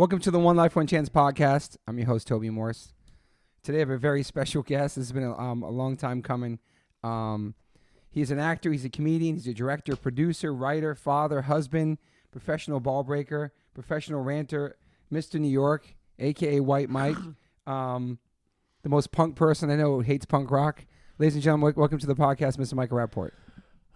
Welcome to the One Life, One Chance podcast. I'm your host, Toby Morse. Today I have a very special guest. This has been a long time coming. He's an actor, he's a comedian, he's a director, producer, writer, father, husband, professional ball breaker, professional ranter, Mr. New York, a.k.a. White Mike, the most punk person I know who hates punk rock. Ladies and gentlemen, welcome to the podcast, Mr. Michael Rapaport.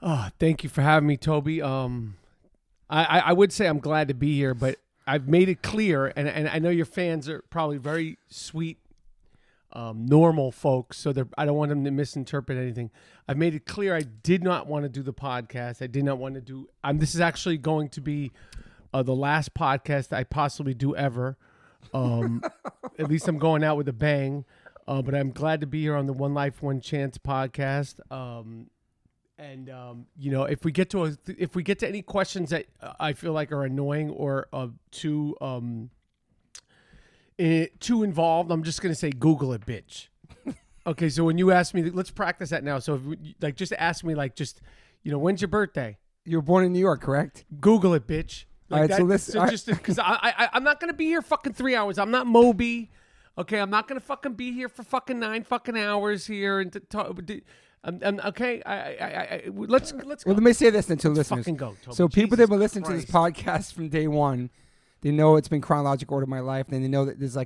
Oh, thank you for having me, Toby. I would say I'm glad to be here, but I've made it clear, and I know your fans are probably very sweet, normal folks, so I don't want them to misinterpret anything. I've made it clear I did not want to do the podcast. I did not want to do. This is actually going to be the last podcast I possibly do ever. At least I'm going out with a bang. But I'm glad to be here on the One Life, One Chance podcast. If we get to any questions that I feel like are annoying or too involved, I'm just gonna say Google it, bitch. Okay, so when you ask me, let's practice that now. So just ask me when's your birthday? You were born in New York, correct? Google it, bitch. All right, so listen. So just because I'm not gonna be here fucking 3 hours. I'm not Moby. Okay, I'm not gonna fucking be here for fucking 9 fucking hours here and to talk. Okay. Let's go. Well, let me say this then to listeners. Fucking go, Toby. So people that have been listening Christ. to this podcast from day one, they know it's been chronological order of my life. And they know that there's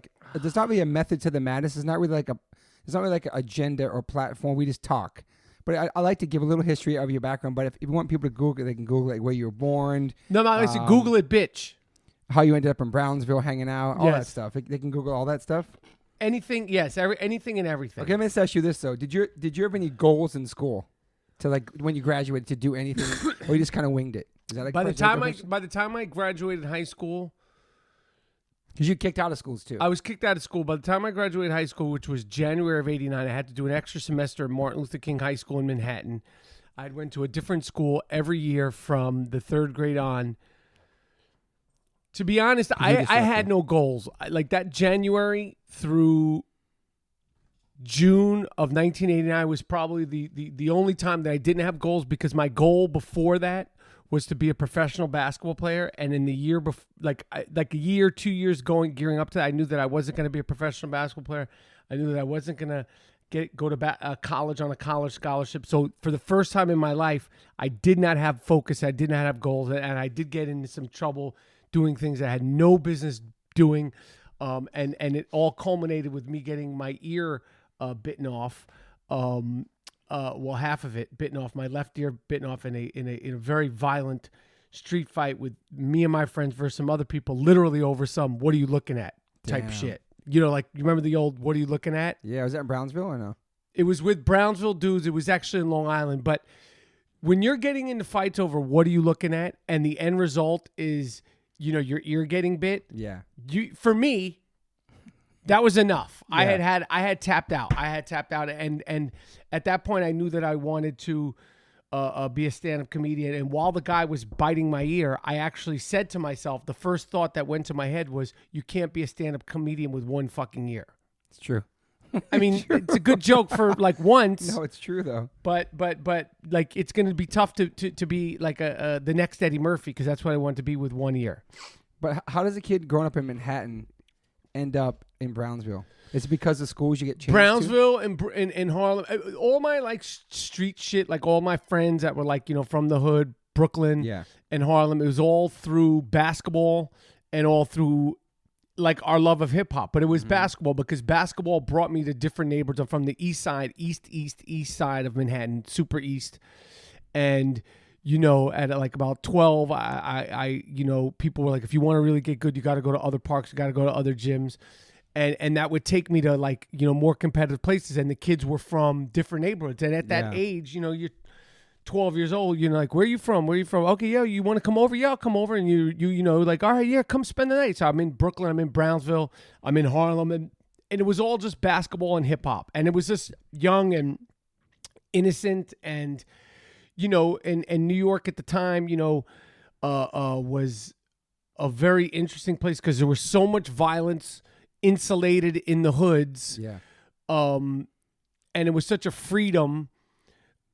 not really a method to the madness. It's not really like an agenda or platform. We just talk. But I like to give a little history of your background. But if you want people to Google it, they can Google it, where you were born. No, listen, Google it, bitch. How you ended up in Brownsville hanging out, all that Yes. stuff. They can Google all that stuff. Anything, yes, anything and everything. Okay, let me just ask you this though: Did you have any goals in school to when you graduated to do anything, or you just kind of winged it? Is that By the time I graduated high school, because you kicked out of schools too. I was kicked out of school. By the time I graduated high school, which was January of '89, I had to do an extra semester at Martin Luther King High School in Manhattan. I went to a different school every year from the third grade on. To be honest, I had no goals. Like that January through June of 1989 was probably the only time that I didn't have goals, because my goal before that was to be a professional basketball player. And in the year before, like a year, 2 years gearing up to that, I knew that I wasn't going to be a professional basketball player. I knew that I wasn't going to go to college on a college scholarship. So for the first time in my life, I did not have focus. I did not have goals, and I did get into some trouble doing things I had no business doing, and it all culminated with me getting my ear bitten off. Half of it bitten off, my left ear bitten off in a very violent street fight with me and my friends versus some other people, literally over some "what are you looking at" type Damn. shit. You know, like you remember the old "what are you looking at"? Yeah, was that in Brownsville or no? It was with Brownsville dudes. It was actually in Long Island. But when you're getting into fights over "what are you looking at" and the end result is, your ear getting bit. Yeah. For me, that was enough. Yeah. I had tapped out. And at that point I knew that I wanted to be a stand-up comedian. And while the guy was biting my ear, I actually said to myself, the first thought that went to my head was, you can't be a stand-up comedian with one fucking ear. It's true. I mean, it's a good joke for like once. No, it's true though. But like it's going to be tough to be like the next Eddie Murphy, because that's what I want to be with one ear. But how does a kid growing up in Manhattan end up in Brownsville? Is it because the schools you get changed Brownsville and Harlem, all my like street shit, like all my friends that were like, from the hood, Brooklyn and Harlem, it was all through basketball and all through like our love of hip hop. But it was basketball, because basketball brought me to different neighborhoods. I'm from the east side, east side of Manhattan, super east. And at like about 12, I people were like, if you want to really get good, you got to go to other parks, you got to go to other gyms. And that would take me to like, more competitive places. And the kids were from different neighborhoods. And at that age, you're 12 years old, like, where are you from? Okay, yeah, you want to come over? Yeah, I'll come over. And you like, all right, yeah, come spend the night. So I'm in Brooklyn, I'm in Brownsville, I'm in Harlem. And it was all just basketball and hip hop. And it was just young and innocent. And, and New York at the time, was a very interesting place, because there was so much violence insulated in the hoods. Yeah. And it was such a freedom,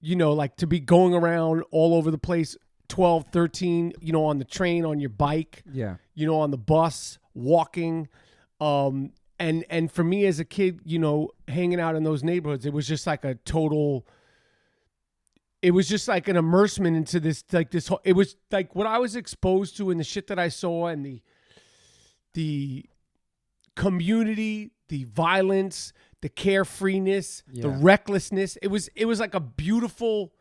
like to be going around all over the place 12, 13, on the train, on your bike, on the bus, walking. And for me as a kid, hanging out in those neighborhoods, it was just like an immersement into this, like this whole, it was like what I was exposed to and the shit that I saw and the community, the violence, the carefreeness, the recklessness. It was like a beautiful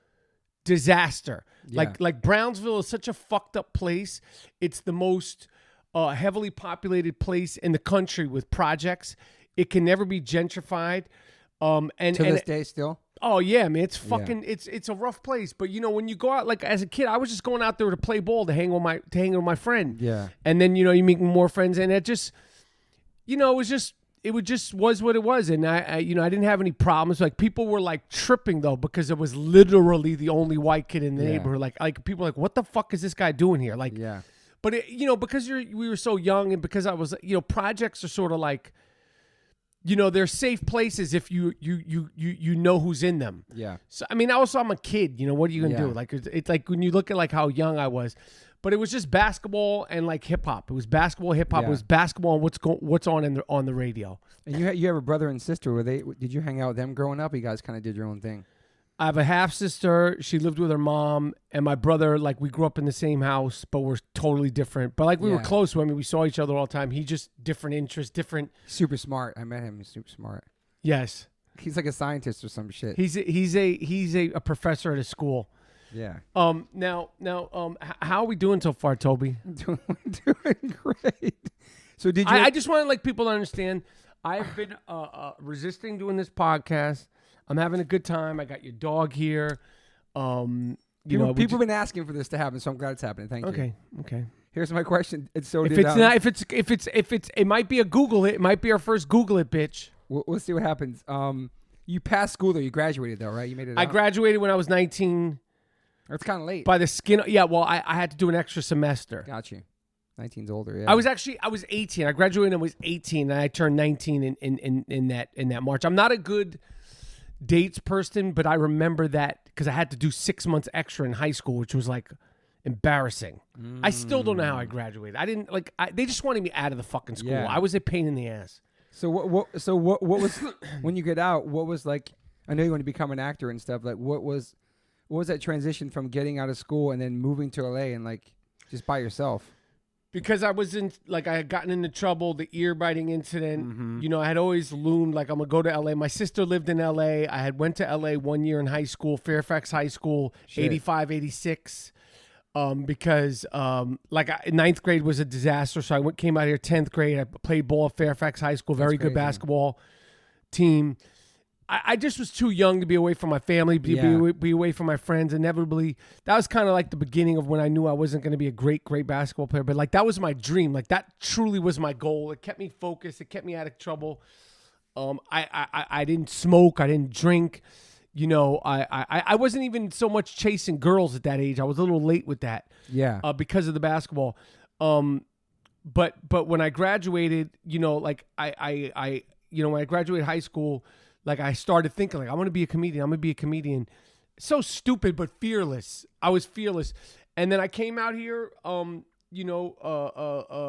disaster. Like Brownsville is such a fucked up place. It's the most heavily populated place in the country with projects. It can never be gentrified. And to this day still. Oh yeah, man, it's fucking it's a rough place. But when you go out, like as a kid, I was just going out there to play ball, to hang with my friend. Yeah. And then you meet more friends, and it just it was what it was. And I didn't have any problems. Like people were like tripping though, because it was literally the only white kid in the neighborhood. Like people were like, what the fuck is this guy doing here? Like, but because we were so young, and because I was, projects are sort of like, they're safe places if you know who's in them. Yeah. So I mean, also I'm a kid. What are you gonna do? Like it's like when you look at like how young I was, but it was just basketball and like hip hop. It was basketball, hip hop. It was basketball and what's on on the radio. And you have a brother and sister. Did you hang out with them growing up? Or you guys kind of did your own thing? I have a half sister. She lived with her mom, and my brother. Like we grew up in the same house, but we're totally different. But like we were close. I mean, we saw each other all the time. He just different interests, different. Super smart. I met him. He's super smart. Yes. He's like a scientist or some shit. He's a professor at a school. Yeah. Now, how are we doing so far, Toby? Doing great. So did you? I just want to like people to understand. I've been resisting doing this podcast. I'm having a good time. I got your dog here. People have been asking for this to happen, so I'm glad it's happening. Thank you. Okay. Here's my question. It might be a Google it. It might be our first Google it, bitch. We'll see what happens. You passed school though. You graduated though, right? You made it. I graduated when I was 19. That's kind of late. By the skin. Yeah. Well, I had to do an extra semester. Got you. 19's older. Yeah. I was 18. I graduated when I was 18, and I turned 19 in that March. I'm not a good dates person, but I remember that because I had to do 6 months extra in high school, which was like embarrassing. I still don't know how I graduated. I didn't they just wanted me out of the fucking school. I was a pain in the ass. So what was when you get out? What was like? I know you want to become an actor and stuff. Like what was that transition from getting out of school and then moving to LA and like just by yourself? Because I had gotten into trouble, the ear biting incident. I had always loomed like I'm gonna go to LA. My sister lived in LA. I had went to LA 1 year in high school, Fairfax High School, 85, 86. Because ninth grade was a disaster. So I came out here 10th grade. I played ball at Fairfax High School, very good basketball team. I just was too young to be away from my family, be away from my friends. Inevitably, that was kind of like the beginning of when I knew I wasn't going to be a great basketball player. But like that was my dream. Like that truly was my goal. It kept me focused. It kept me out of trouble. I didn't smoke. I didn't drink. I wasn't even so much chasing girls at that age. I was a little late with that. Yeah. Because of the basketball. But when I graduated, when I graduated high school. Like I started thinking like, I'm going to be a comedian. So stupid, but fearless. I was fearless. And then I came out here,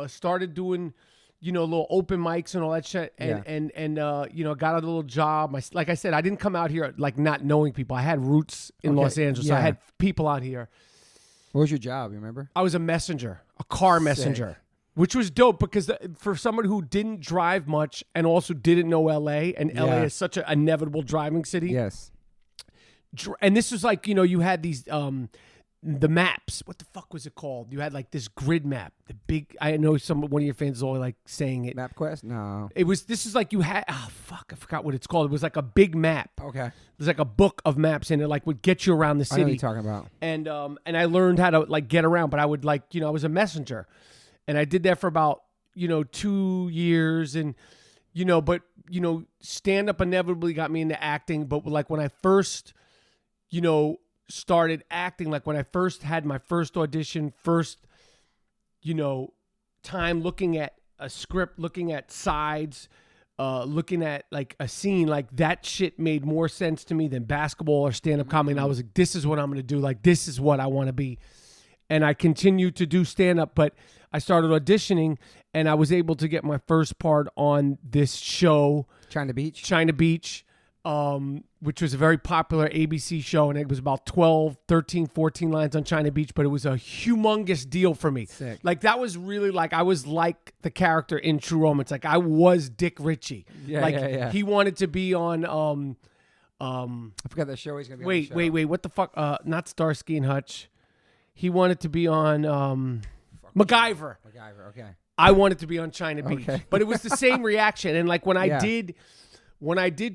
started doing, little open mics and all that shit. And got a little job. Like I said, I didn't come out here like not knowing people. I had roots in Los Angeles. So I had people out here. What was your job? You remember? I was a messenger, a car messenger. Which was dope because for someone who didn't drive much and also didn't know LA, and LA is such an inevitable driving city. Yes. And this was like, you had these, the maps. What the fuck was it called? You had like this grid map. The big, I know one of your fans is always like saying it. MapQuest? No. This is like you had, I forgot what it's called. It was like a big map. Okay. It was like a book of maps and it like would get you around the city. I know what you're talking about. And I learned how to like get around, but I would like, I was a messenger. And I did that for about, 2 years and, stand-up inevitably got me into acting. But like when I first, started acting, like when I first had my first audition, time looking at a script, looking at sides, looking at like a scene, like that shit made more sense to me than basketball or stand-up comedy. And I was like, this is what I'm going to do. Like, this is what I want to be. and I continued to do stand-up, but I started auditioning, and I was able to get my first part on this show. China Beach, which was a very popular ABC show, and it was about 12, 13, 14 lines on China Beach, but it was a humongous deal for me. Sick. Like, that was really like, I was like the character in True Romance. Like, I was Dick Ritchie. He wanted to be on, I forgot that show he's going to be on. Wait, what the fuck? Not Starsky and Hutch. He wanted to be on, MacGyver. MacGyver, okay. I wanted to be on China Beach, okay. but it was the same reaction. And like when I did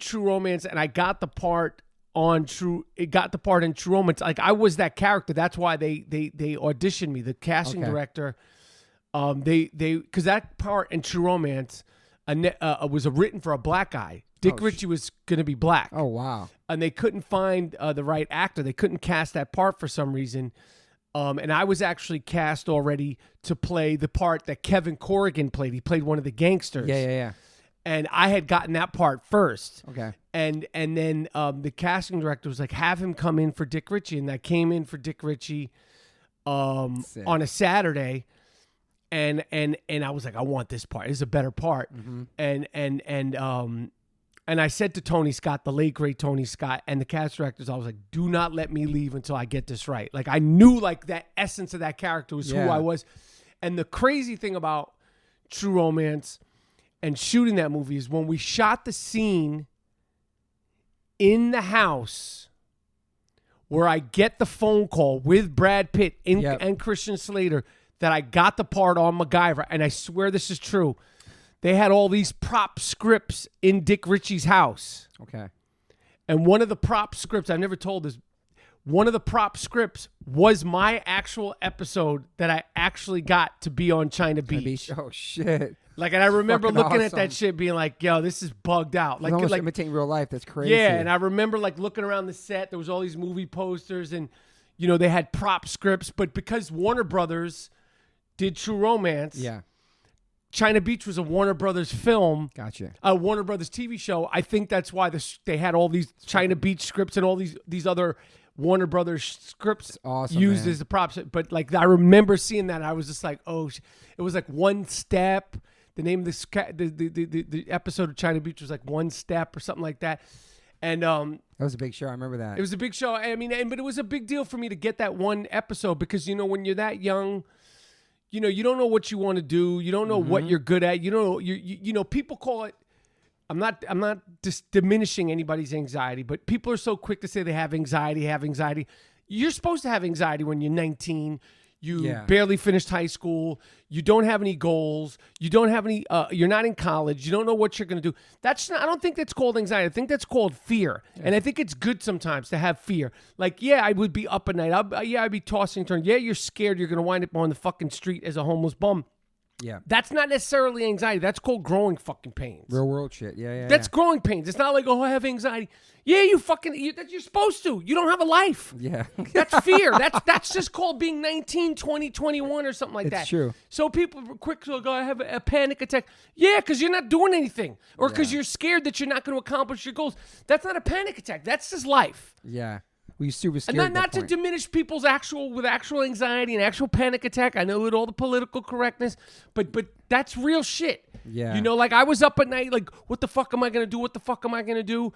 True Romance and I got the part in True Romance, like I was that character. That's why they auditioned me, the casting director. Because that part in True Romance was written for a black guy. Dick Ritchie was going to be black. Oh, wow. And they couldn't find the right actor. They couldn't cast that part for some reason. And I was actually cast already to play the part that Kevin Corrigan played. He played one of the gangsters. Yeah. And I had gotten that part first. Okay. And then the casting director was like, have him come in for Dick Ritchie. And I came in for Dick Ritchie on a Saturday. And I was like, I want this part. It's a better part. Mm-hmm. And I said to Tony Scott, the late great Tony Scott, and the cast directors, I was like, do not let me leave until I get this right. Like, I knew like that essence of that character was who I was. And the crazy thing about True Romance and shooting that movie is when we shot the scene in the house where I get the phone call with Brad Pitt and Christian Slater that I got the part on MacGyver, and I swear this is true. They had all these prop scripts in Dick Ritchie's house. Okay. And one of the prop scripts, I've never told this, one of the prop scripts was my actual episode that I actually got to be on China Beach. Oh, shit. Like, and I remember looking at that shit being like, yo, this is bugged out. Like, almost imitating real life. That's crazy. Yeah, and I remember like looking around the set. There was all these movie posters and, you know, they had prop scripts. But because Warner Brothers did True Romance. Yeah. China Beach was a Warner Brothers film. Gotcha. A Warner Brothers TV show. I think that's why they had all these China Beach scripts and all these other Warner Brothers scripts used as the props. But like I remember seeing that, I was just like, oh, it was like One Step. The name of the episode of China Beach was like One Step or something like that. And that was a big show. I remember that. It was a big show. I mean, but it was a big deal for me to get that one episode because you know when you're that young. You know, you don't know what you want to do. You don't know what you're good at. You don't know, you know, people call it, I'm not just diminishing anybody's anxiety, but people are so quick to say they have anxiety. You're supposed to have anxiety when you're 19. You barely finished high school. You don't have any goals. You don't have any, you're not in college. You don't know what you're going to do. I don't think that's called anxiety. I think that's called fear. Yeah. And I think it's good sometimes to have fear. Like, yeah, I would be up at night. I'd be tossing and turning. Yeah, you're scared you're going to wind up on the fucking street as a homeless bum. Yeah. That's not necessarily anxiety. That's called growing fucking pains. Real world shit. Yeah. That's growing pains. It's not like, oh, I have anxiety. Yeah, you're supposed to. You don't have a life. Yeah. That's fear. That's just called being 19, 20, 21 or something like that. It's true. So people quick to go, I have a panic attack. Yeah, because you're not doing anything. Or because you're scared that you're not going to accomplish your goals. That's not a panic attack. That's just life. Yeah. You're super scared. And not to diminish people's actual anxiety and actual panic attack. I know with all the political correctness, but that's real shit. Yeah. You know, like I was up at night, like, what the fuck am I gonna do? What the fuck am I gonna do?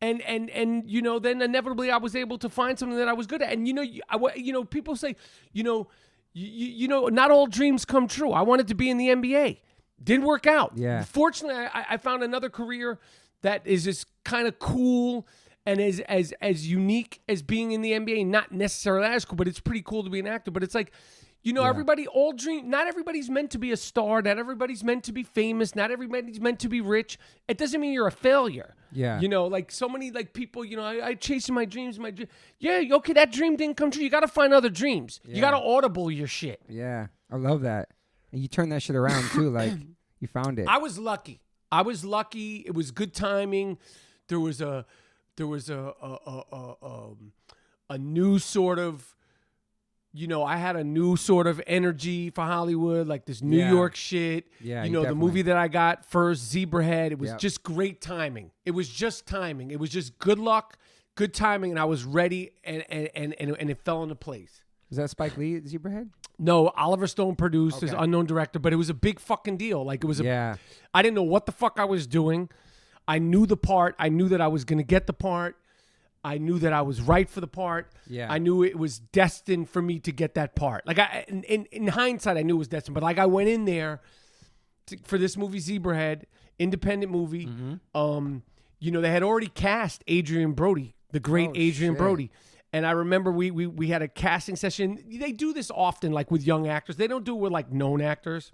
And you know, then inevitably I was able to find something that I was good at. And you know, people say, you know, not all dreams come true. I wanted to be in the NBA, didn't work out. Yeah. Fortunately, I found another career that is just kind of cool. And as unique as being in the NBA, not necessarily as cool, but it's pretty cool to be an actor. But it's like, you know, everybody all dream. Not everybody's meant to be a star. Not everybody's meant to be famous. Not everybody's meant to be rich. It doesn't mean you're a failure. Yeah. You know, like so many like people. You know, I chasing my dreams. Yeah. Okay, that dream didn't come true. You got to find other dreams. Yeah. You got to audible your shit. Yeah, I love that. And you turn that shit around too. Like you found it. I was lucky. It was good timing. There was a new sort of, you know, I had a new sort of energy for Hollywood, like this New York shit. Yeah, you know, the movie that I got first, Zebrahead, it was just great timing. It was just timing. It was just good luck, good timing, and I was ready, and it fell into place. Is that Spike Lee, Zebrahead? No, Oliver Stone produced, Okay. this unknown director, but it was a big fucking deal. Like it was Yeah. I didn't know what the fuck I was doing. I knew the part. I knew that I was going to get the part. I knew that I was right for the part. Yeah. I knew it was destined for me to get that part. Like in hindsight, I knew it was destined. But like I went in there for this movie, Zebrahead, independent movie. Mm-hmm. You know, they had already cast Adrian Brody, the great Adrian shit. Brody. And I remember we had a casting session. They do this often, like with young actors. They don't do it with like known actors.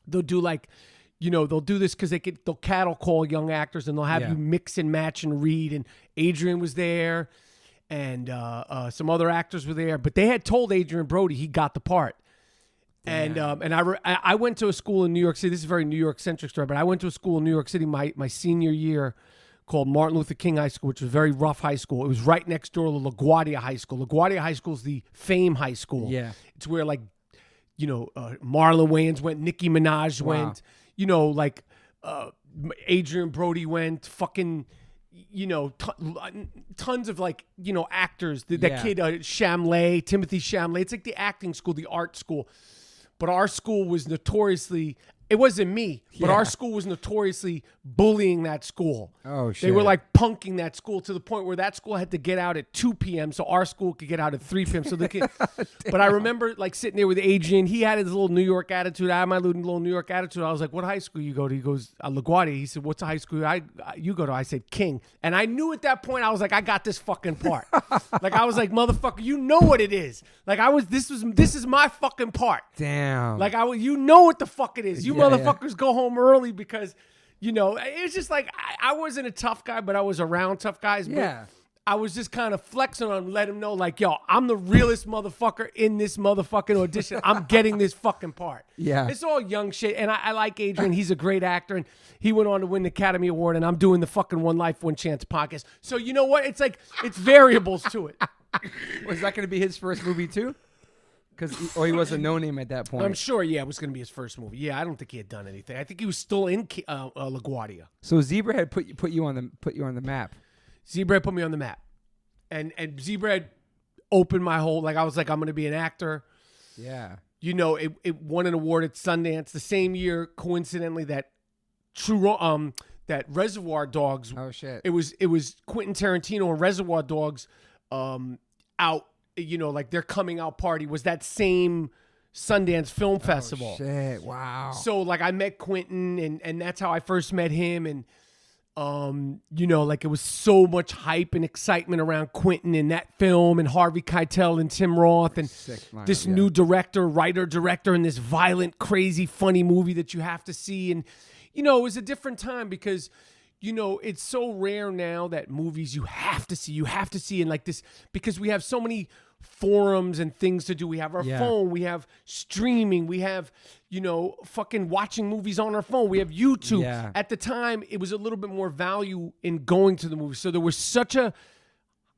They'll do like, you know, they'll do this because they'll cattle call young actors and they'll have you mix and match and read. And Adrian was there, and some other actors were there. But they had told Adrian Brody he got the part. Damn. And I went to a school in New York City. This is a very New York centric story, but I went to a school in New York City my senior year called Martin Luther King High School, which was a very rough high school. It was right next door to LaGuardia High School. LaGuardia High School is the Fame High School. Yeah. It's where, like, you know, Marlon Wayans went, Nicki Minaj went, you know, like Adrian Brody went, fucking, you know, tons of, like, you know, actors. That kid, Chalamet, Timothy Chalamet. It's like the acting school, the art school. But our school was notoriously... It wasn't me, but our school was notoriously bullying that school. Oh, shit. They were like punking that school to the point where that school had to get out at 2 p.m. so our school could get out at 3 p.m. So they could. But I remember like sitting there with Adrian. He had his little New York attitude. I had my little New York attitude. I was like, "What high school you go to?" He goes, LaGuardia. He said, "What's the high school you go to?" I said, "King." And I knew at that point I was like, "I got this fucking part." Like I was like, "Motherfucker, you know what it is." Like this is my fucking part. Damn. Like you know what the fuck it is. You motherfuckers go home early because, you know, it's just like I wasn't a tough guy, but I was around tough guys. But I was just kind of flexing on them, let him know, like, yo, I'm the realest motherfucker in this motherfucking audition. I'm getting this fucking part. Yeah. It's all young shit. And I like Adrian. He's a great actor. And he went on to win the Academy Award. And I'm doing the fucking One Life, One Chance podcast. So you know what? It's like, it's variables to it. Was that going to be his first movie too? Or he was a no-name at that point. I'm sure, it was going to be his first movie. Yeah, I don't think he had done anything. I think he was still in LaGuardia. So Zebrahead put you on the map. Zebrahead put me on the map, and Zebrahead opened my whole, like, I was like, I'm going to be an actor. Yeah. You know, it won an award at Sundance the same year, coincidentally, that Reservoir Dogs. Oh shit. It was Quentin Tarantino and Reservoir Dogs out. You know, like their coming out party was that same Sundance Film Festival. Shit, wow. So like I met Quentin and that's how I first met him. And, you know, like it was so much hype and excitement around Quentin and that film and Harvey Keitel and Tim Roth and this new writer-director and this violent, crazy, funny movie that you have to see. And, you know, it was a different time because, you know, it's so rare now that movies you have to see, and like this, because we have so many forums and things to do. We have our phone, we have streaming, we have, you know, fucking watching movies on our phone. We have YouTube. Yeah. At the time, it was a little bit more value in going to the movie. So there was such a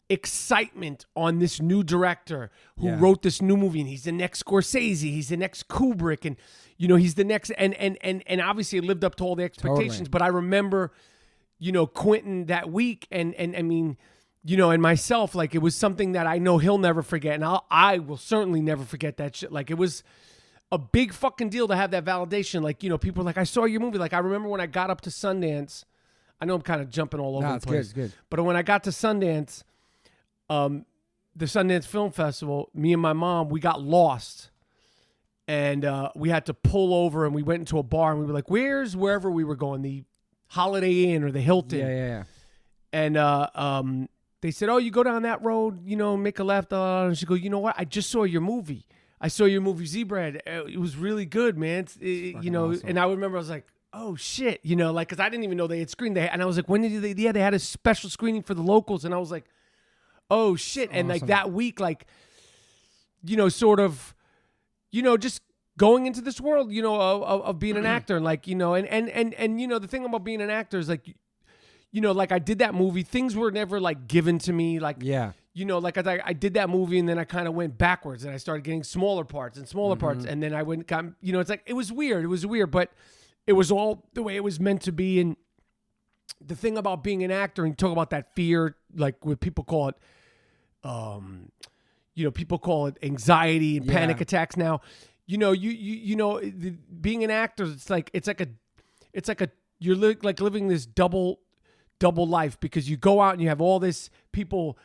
excitement on this new director who wrote this new movie, and he's the next Scorsese, he's the next Kubrick, and, you know, he's the next, and obviously it lived up to all the expectations. Totally. But I remember, you know, Quentin that week, and I mean, you know, and myself, like, it was something that I know he'll never forget, and I will certainly never forget that shit. Like, it was a big fucking deal to have that validation. Like, you know, people were like, I saw your movie. Like, I remember when I got up to Sundance, I know I'm kind of jumping all over the place. Good. But when I got to Sundance, the Sundance Film Festival, me and my mom, we got lost. And we had to pull over, and we went into a bar, and we were like, wherever we were going, the Holiday Inn or the Hilton. Yeah. And they said, oh, you go down that road, you know, make a left. And she goes, you know what? I just saw your movie. I saw your movie Zebrahead. It was really good, man. You know, awesome. And I remember I was like, oh, shit. You know, like, because I didn't even know they had screened. And I was like, when did they? Yeah, they had a special screening for the locals. And I was like, oh, shit. And like that week, like, you know, sort of, you know, just going into this world, you know, of being an actor. Like, you know, and you know, the thing about being an actor is like, you know, like I did that movie. Things were never like given to me. Like, you know, like I did that movie and then I kind of went backwards and I started getting smaller parts. And then I got, you know, it's like, it was weird, but it was all the way it was meant to be. And the thing about being an actor, and you talk about that fear, like what people call it, people call it anxiety and panic attacks now. Being an actor, it's like you're like living this double life, because you go out and you have all this people,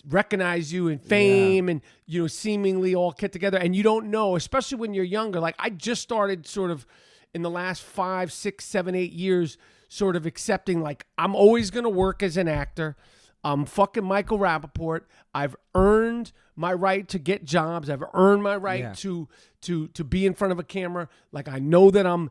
recognize you and fame and, seemingly all get together, and you don't know, especially when you're younger. Like I just started sort of in the last 5, 6, 7, 8 years, sort of accepting like I'm always going to work as an actor. I'm fucking Michael Rapaport. I've earned my right to get jobs. I've earned my right to be in front of a camera. Like I know that I'm,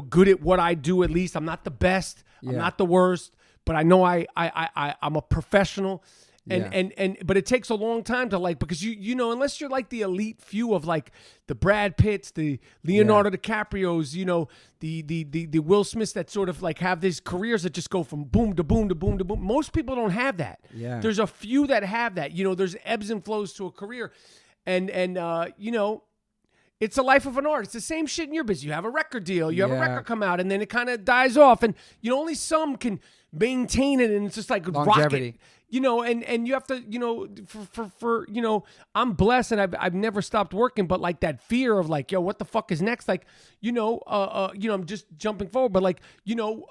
good at what I do. At least I'm not the best. I'm not the worst, but I know I'm a professional. But it takes a long time to because unless you're like the elite few of like the Brad Pitts, the Leonardo DiCaprios, the Will Smiths that sort of like have these careers that just go from boom to boom to boom to boom. Most people don't have that. Yeah. There's a few that have that. There's ebbs and flows to a career, and it's a life of an artist. It's the same shit in your business. You have a record deal, you have a record come out, and then it kind of dies off, and only some can maintain it, and it's just like longevity. Rocket. And you have to, for I'm blessed and I've never stopped working, but like that fear of like, yo, what the fuck is next? Like, I'm just jumping forward, but like,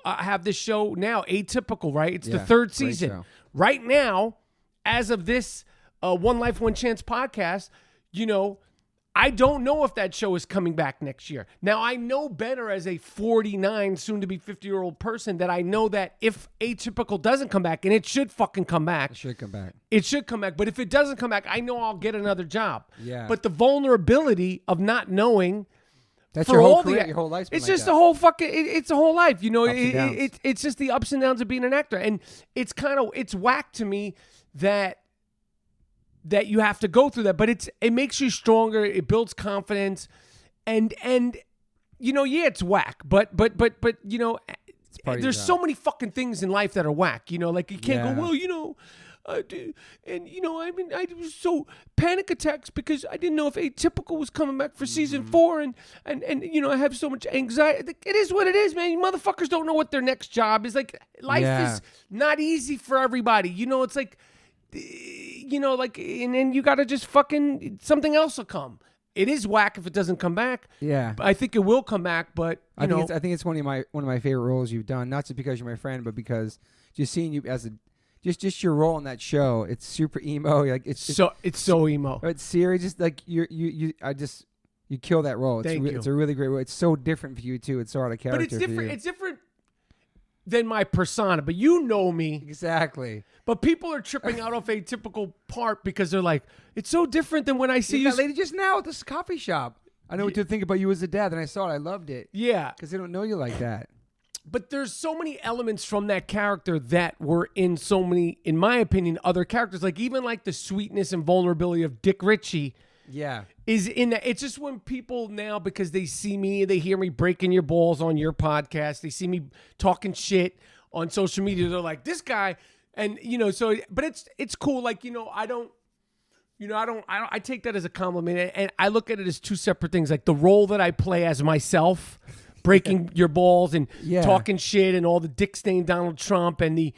I have this show now, Atypical, right? It's the third season. Right now, as of this One Life, One Chance podcast, I don't know if that show is coming back next year. Now, I know better as a 49, soon-to-be 50-year-old person that I know that if Atypical doesn't come back, and it should fucking come back. It should come back. It should come back. But if it doesn't come back, I know I'll get another job. Yeah. But the vulnerability of not knowing... That's your whole career, your whole life. It's just the whole fucking... It's a whole life. It's just the ups and downs of being an actor. And it's whack to me that you have to go through that, but it makes you stronger. It builds confidence, and it's whack, but there's so many fucking things in life that are whack. Like you can't go, I was so panic attacks because I didn't know if Atypical was coming back for season 4, and I have so much anxiety. It is what it is, man. You motherfuckers don't know what their next job is. Like life is not easy for everybody. It's like. And then you got to just fucking, something else will come. It is whack if it doesn't come back. Yeah. I think it will come back, but I think it's one of my favorite roles you've done, not just because you're my friend, but because just seeing you as just your role in that show, it's super emo. Like it's so emo. It's serious. Just like you kill that role. It's a really great role. It's so different for you too. It's so out of character. But it's different. It's different than my persona, but you know me. Exactly. But people are tripping out off Atypical part because they're like, it's so different than when I see you. That lady just now at this coffee shop. I know what to think about you as a dad, and I saw it. I loved it. Yeah. Because they don't know you like that. But there's so many elements from that character that were in so many, in my opinion, other characters. Like even like the sweetness and vulnerability of Dick Ritchie. Yeah. Is in that. It's just when people now, because they see me, they hear me breaking your balls on your podcast, they see me talking shit on social media, they're like, this guy, and but it's cool. Like, I take that as a compliment, and I look at it as two separate things. Like the role that I play as myself, breaking your balls and talking shit and all the dick stain Donald Trump and the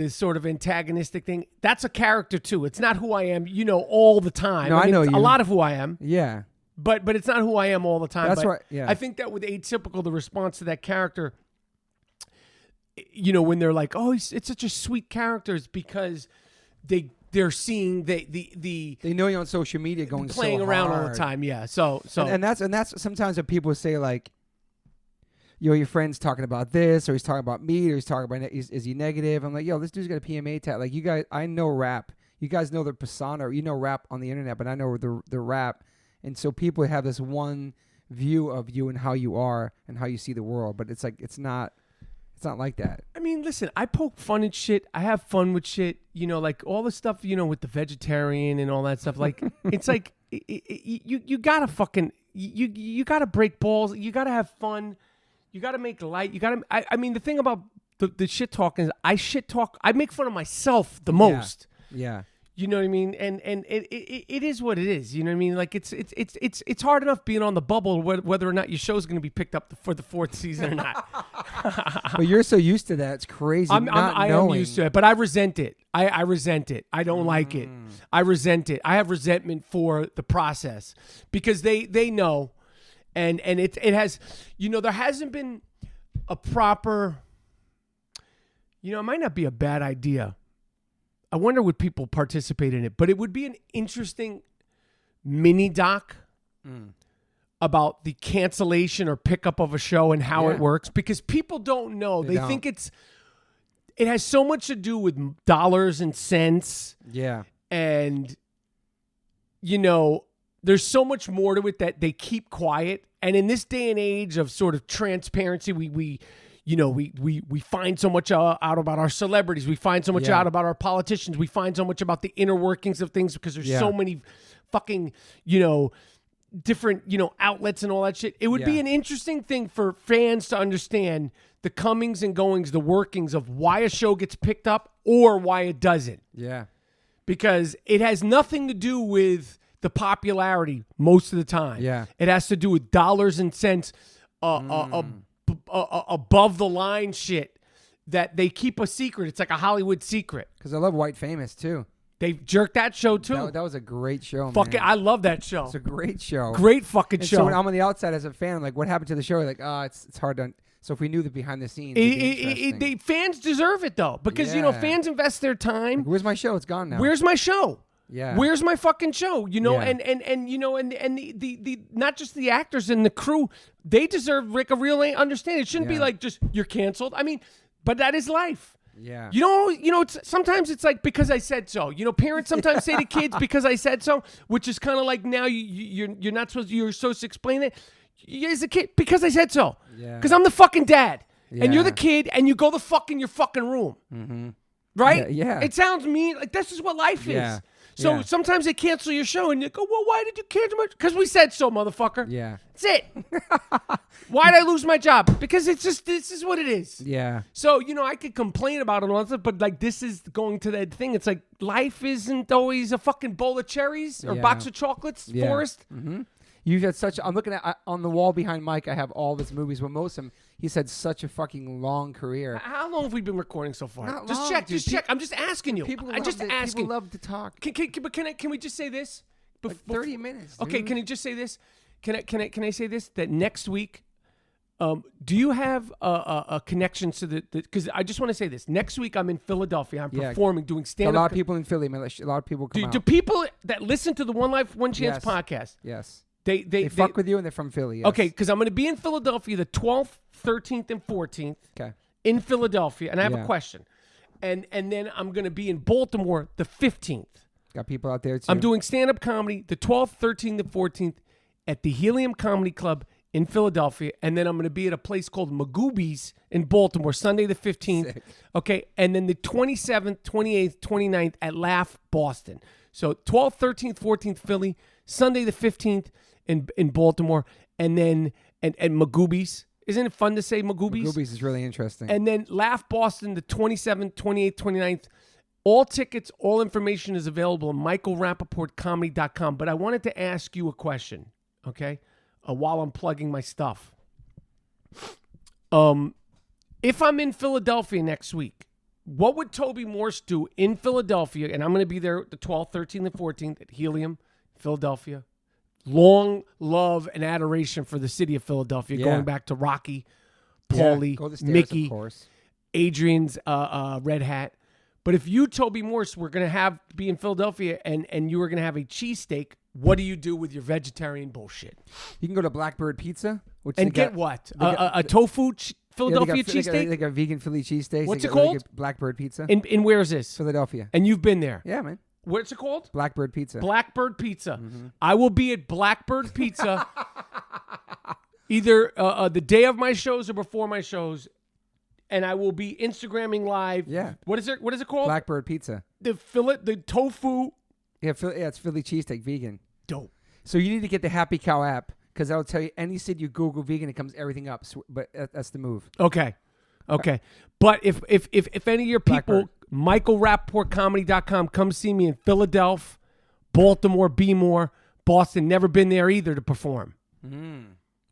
sort of antagonistic thing. That's a character too. It's not who I am, all the time. No, I know you. A lot of who I am. Yeah. But it's not who I am all the time. That's right. Yeah. I think that with Atypical, the response to that character, when they're like, oh, it's such a sweet character, is because they're seeing they know you on social media going playing so around hard. all the time. Yeah. So and that's sometimes what people say, like, your friend's talking about this, or he's talking about me, or he's talking about is he negative? I'm like, yo, this dude's got a PMA tag. Like, you guys, I know rap. You guys know the persona, or rap on the internet, but I know the rap, and so people have this one view of you and how you are and how you see the world, but it's like it's not like that. I mean, listen, I poke fun at shit. I have fun with shit. Like all the stuff, with the vegetarian and all that stuff. Like, it's like you gotta fucking you gotta break balls. You gotta have fun. You gotta make light. You gotta. I mean, the thing about the shit talking is I shit talk. I make fun of myself the most. Yeah. You know what I mean? And it is what it is. You know what I mean? Like it's hard enough being on the bubble whether or not your show's going to be picked up for the 4th season or not. But you're so used to that. It's crazy. I am used to it, but I resent it. I resent it. I don't like it. I resent it. I have resentment for the process because they know, and it has, there hasn't been a proper, it might not be a bad idea. I wonder would people participate in it, but it would be an interesting mini doc about the cancellation or pickup of a show and how it works, because people don't know. They think it has so much to do with dollars and cents. Yeah. And, there's so much more to it that they keep quiet. And in this day and age of sort of transparency, we find so much out about our celebrities. We find so much out about our politicians. We find so much about the inner workings of things because there's so many fucking, different, outlets and all that shit. It would be an interesting thing for fans to understand the comings and goings, the workings of why a show gets picked up or why it doesn't. Yeah. Because it has nothing to do with the popularity most of the time. Yeah. It has to do with dollars and cents, above the line shit that they keep a secret. It's like a Hollywood secret. Because I love White Famous too. They jerked that show too. That was a great show, man. I love that show. It's a great show. Great fucking show. So when I'm on the outside as a fan, I'm like, what happened to the show? Like, it's hard to... So if we knew the behind the scenes, the fans deserve it though, because fans invest their time. Like, where's my show? It's gone now. Where's my show? Yeah. Where's my fucking show? And the not just the actors and the crew, they deserve like a real understanding. It shouldn't be like just you're canceled. I mean, but that is life. Yeah. Sometimes it's like because I said so. Parents sometimes say to kids because I said so, which is kind of like now you're not supposed to, you're supposed to explain it. As a kid, because I said so. Yeah. Because I'm the fucking dad. Yeah. And you're the kid, and you go the fuck in your fucking room. Mm-hmm. Right? Yeah. It sounds mean. Like, this is what life is. So sometimes they cancel your show, and you go, well, why did you cancel my... Because we said so, motherfucker. Yeah. That's it. Why'd I lose my job? Because this is what it is. Yeah. So, I could complain about it all that, but, like, this is going to that thing. It's like, life isn't always a fucking bowl of cherries or box of chocolates, Forrest. Mm-hmm. You've had I'm looking at on the wall behind Mike. I have all of his movies, but most of them, he's had such a fucking long career. How long have we been recording so far? Not just long, check. dude. Just check. I'm just asking you. People love to talk. Can we just say this? Like 30 minutes. Okay. Dude. Can you just say this? Can I say this? That next week, do you have a connection to the? Because I just want to say this. Next week, I'm in Philadelphia. I'm performing, doing stand-up. A lot of people in Philly. A lot of people come out. Do people that listen to the One Life, One Chance podcast? Yes. They fuck with you and they're from Philly. Yes. Okay, because I'm going to be in Philadelphia the 12th, 13th, and 14th. Okay. In Philadelphia, and I have a question, and then I'm going to be in Baltimore the 15th. Got people out there too. I'm doing stand-up comedy the 12th, 13th, and 14th at the Helium Comedy Club in Philadelphia, and then I'm going to be at a place called Magooby's in Baltimore Sunday the 15th. Sick. Okay, and then the 27th, 28th, 29th at Laugh Boston. So 12th, 13th, 14th Philly, Sunday the 15th. In Baltimore, and then and Magooby's. Isn't it fun to say Magooby's? Magooby's is really interesting. And then Laugh Boston, the 27th, 28th, 29th. All tickets, all information is available on michaelrapaportcomedy.com. But I wanted to ask you a question, okay? While I'm plugging my stuff. If I'm in Philadelphia next week, what would Toby Morse do in Philadelphia? And I'm going to be there the 12th, 13th, and 14th at Helium, Philadelphia. Long love and adoration for the city of Philadelphia, going back to Rocky, Paulie, Mickey, of course. Adrian's Red Hat. But if you, Toby Morse, were going to be in Philadelphia and you were going to have a cheesesteak, what do you do with your vegetarian bullshit? You can go to Blackbird Pizza. And get what? A tofu Philadelphia cheesesteak? They got vegan Philly cheesesteaks. What's it called? Blackbird Pizza. And where is this? Philadelphia. And you've been there? Yeah, man. What's it called? Blackbird Pizza. Blackbird Pizza. Mm-hmm. I will be at Blackbird Pizza either the day of my shows or before my shows, and I will be Instagramming live. Yeah. What is it called? Blackbird Pizza. The tofu. Yeah, it's Philly cheesesteak vegan. Dope. So you need to get the Happy Cow app because that'll tell you any city you Google vegan, it comes everything up. But that's the move. Okay. But if any of your people, MichaelRapaportComedy.com, come see me in Philadelphia, Baltimore, Boston. Never been there either to perform.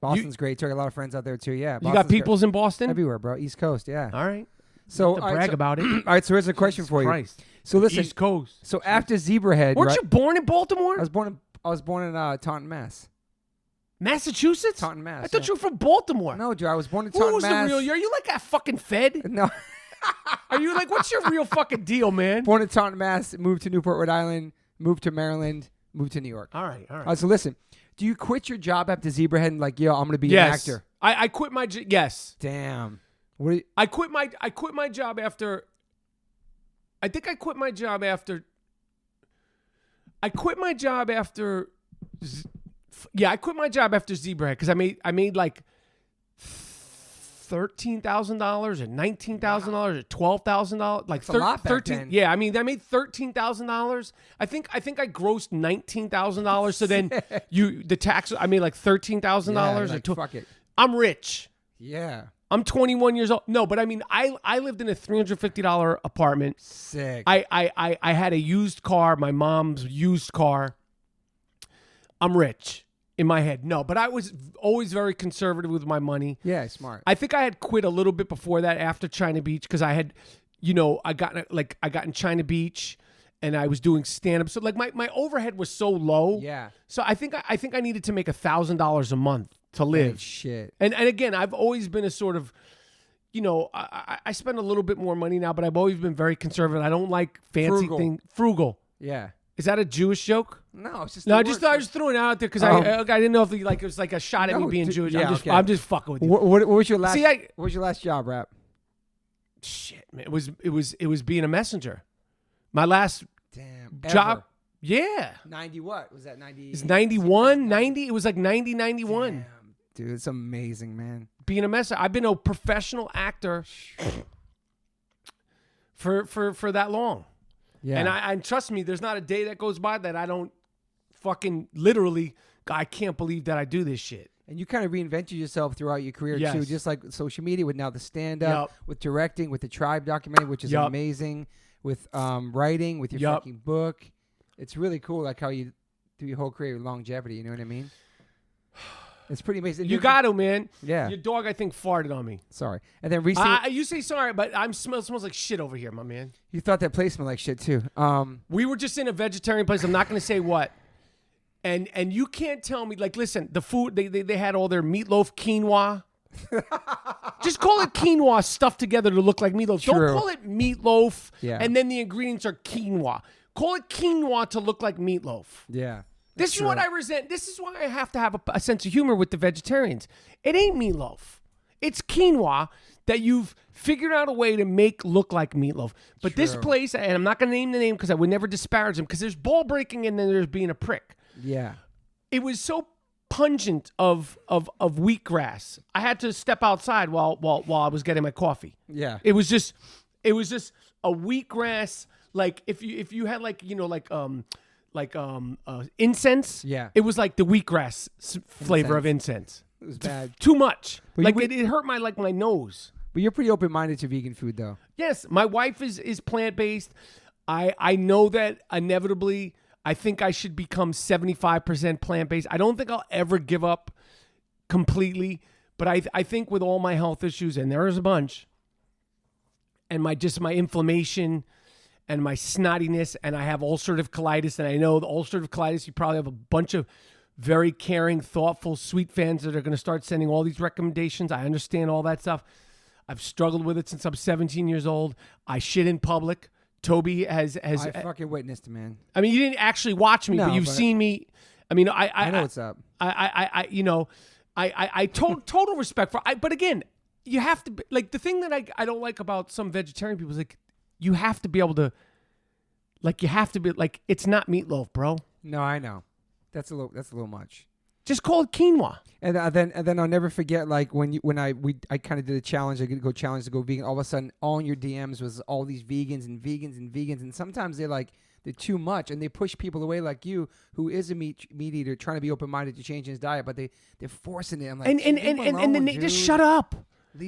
Boston's great too. I got a lot of friends out there too. Yeah. You got peoples in Boston? Everywhere, bro. East Coast, yeah. All right. So brag about it. All right, so here's a question for you. So listen, East Coast. So after Zebrahead, weren't you born in Baltimore? I was born in Taunton, Mass. Massachusetts? Taunton, Mass. I thought you were from Baltimore. No, Joe, I was born in Taunton, Mass. Who was the real you? Are you like a fucking Fed? No. Are you like, what's your real fucking deal, man? Born in Taunton, Mass. Moved to Newport, Rhode Island. Moved to Maryland. Moved to New York. All right. So listen, do you quit your job after Zebrahead and like, yo, I'm gonna be an actor? I quit my yes. Damn. I quit my job after. I think I quit my job after. I quit my job after. Yeah, I quit my job after Zebrahead because I made like $13,000 or $19,000 or $12,000, like a lot back 13. then. Yeah, I mean I made $13,000. I think I grossed $19,000. So then the tax. I made like $13,000 like, fuck it. I'm rich. Yeah. I'm 21 years old. No, but I mean, I lived in a $350 apartment. Sick. I had a used car, my mom's used car. I'm rich in my head. No, but I was always very conservative with my money. Yeah, smart. I think I had quit a little bit before that after China Beach because I had, I got in China Beach and I was doing stand-up. So like my overhead was so low. Yeah. So I think I needed to make $1,000 a month to live. Hey, shit. And again, I've always been a sort of, I spend a little bit more money now, but I've always been very conservative. I don't like fancy things. Frugal. Yeah. Is that a Jewish joke? No, it's just. No, I just threw it out there because I didn't know if it was like a shot at me being Jewish. Yeah, I'm just fucking with you. What was your last? See, what was your last job, Rap? Shit, man, it was being a messenger. My last job. Ever. Yeah. 90 what? Was that 90? It's 91, 90. It was like 90, 91. Damn, dude, it's amazing, man. Being a messenger. I've been a professional actor for that long. Yeah. And I trust me, there's not a day that goes by that I don't fucking literally, I can't believe that I do this shit. And you kind of reinvented yourself throughout your career too, just like social media with now the stand-up, with directing, with the Tribe documentary, which is amazing, with writing, with your fucking book. It's really cool, like how you do your whole career with longevity. You know what I mean? It's pretty amazing. You got to, man. Yeah. Your dog, I think, farted on me. Sorry. And then recently... you say sorry, but smells like shit over here, my man. You thought that place smelled like shit, too. We were just in a vegetarian place. I'm not going to say what. And you can't tell me, like, listen, the food, they had all their meatloaf quinoa. Just call it quinoa stuffed together to look like meatloaf. True. Don't call it meatloaf, and then the ingredients are quinoa. Call it quinoa to look like meatloaf. Yeah. This is what I resent. This is why I have to have a sense of humor with the vegetarians. It ain't meatloaf. It's quinoa that you've figured out a way to make look like meatloaf. But this place, and I'm not going to name the name because I would never disparage them because there's ball breaking and then there's being a prick. Yeah. It was so pungent of wheatgrass. I had to step outside while I was getting my coffee. Yeah. It was just a wheatgrass, like if you had incense. Yeah. It was like the wheatgrass flavor of incense. It was bad. Too much. But like it hurt my nose. But you're pretty open-minded to vegan food, though. Yes, my wife is plant-based. I know that inevitably I think I should become 75% plant-based. I don't think I'll ever give up completely, but I think with all my health issues, and there is a bunch, and my inflammation and my snottiness, and I have ulcerative colitis, and I know the ulcerative colitis, you probably have a bunch of very caring, thoughtful, sweet fans that are going to start sending all these recommendations. I understand all that stuff. I've struggled with it since I'm 17 years old. I shit in public. Toby has I fucking witnessed, man. I mean, you didn't actually watch me, but you've seen me. I mean, I know what's up. I total respect for. But again, you have to like the thing that I don't like about some vegetarian people is like you have to be able to, like it's not meatloaf, bro. No, I know. That's a little much. Just call it quinoa. And then I'll never forget like when I kind of did a challenge. I could go challenge to go vegan. All of a sudden, all in your DMs was all these vegans, and sometimes they're too much, and they push people away like you, who is a meat eater, trying to be open minded to changing his diet, but they're forcing it. I'm like, and then they just shut up.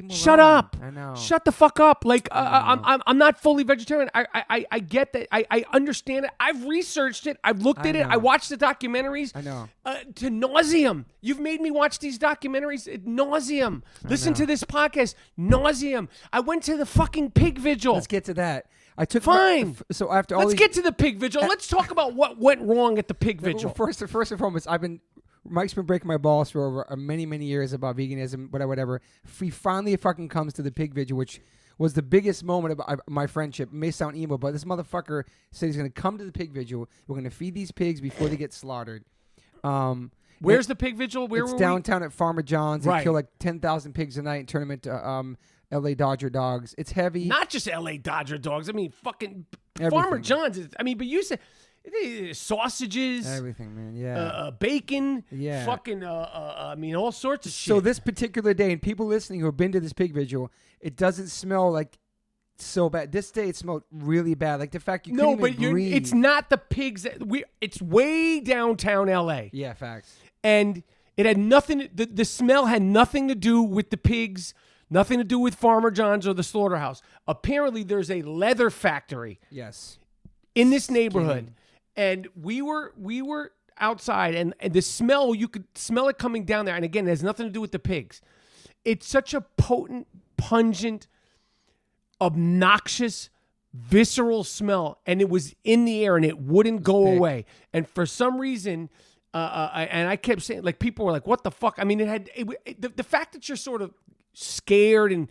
Shut up. I know. Shut the fuck up. Like I'm not fully vegetarian. I get that. I understand it. I've researched it. I've looked at it. I watched the documentaries. I know. To nauseum. You've made me watch these documentaries at nauseum. Listen to this podcast. Nauseum. I went to the fucking pig vigil. Let's get to that. I took Fine. So after all, let's get to the pig vigil. Let's talk about what went wrong at the pig vigil. Well, first and foremost, Mike's been breaking my balls for over many years about veganism, whatever. He finally fucking comes to the pig vigil, which was the biggest moment of my friendship. It may sound emo, but this motherfucker said he's going to come to the pig vigil. We're going to feed these pigs before they get slaughtered. Where's the pig vigil? Where it's were downtown at Farmer John's. They Right. kill like 10,000 pigs a night and turn them into L.A. Dodger dogs. It's heavy. Not just L.A. Dodger dogs. I mean, fucking Everything. Farmer John's. But you said sausages. Everything, man. Yeah. Bacon. Yeah. Fucking, all sorts of shit. So this particular day, and people listening who have been to this pig vigil, it doesn't smell like so bad. This day it smelled really bad. Like the fact you couldn't even breathe. It's not the pigs. It's way downtown L.A. Yeah, facts. And it had nothing. The smell had nothing to do with the pigs. Nothing to do with Farmer John's or the slaughterhouse. Apparently, there's a leather factory. Yes. In this neighborhood, and we were outside, and the smell, you could smell it coming down there. And again, it has nothing to do with the pigs. It's such a potent, pungent, obnoxious, visceral smell, and it was in the air, and it wouldn't go away. And for some reason, I kept saying, like, people were like, "What the fuck?" I mean, the fact that you're sort of scared and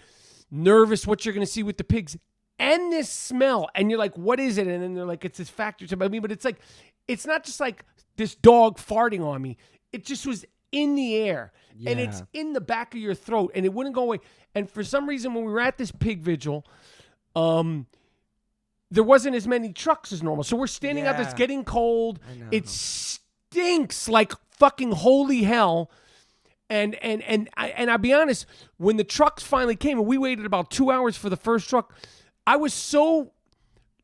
nervous what you're going to see with the pigs. And this smell, and you're like, what is it? And then they're like, it's this factory. But it's like, it's not just like this dog farting on me. It just was in the air, and it's in the back of your throat, and it wouldn't go away. And for some reason, when we were at this pig vigil, there wasn't as many trucks as normal. So we're standing out there. It's getting cold. It stinks like fucking holy hell. And I'll be honest, when the trucks finally came, and we waited about 2 hours for the first truck, I was so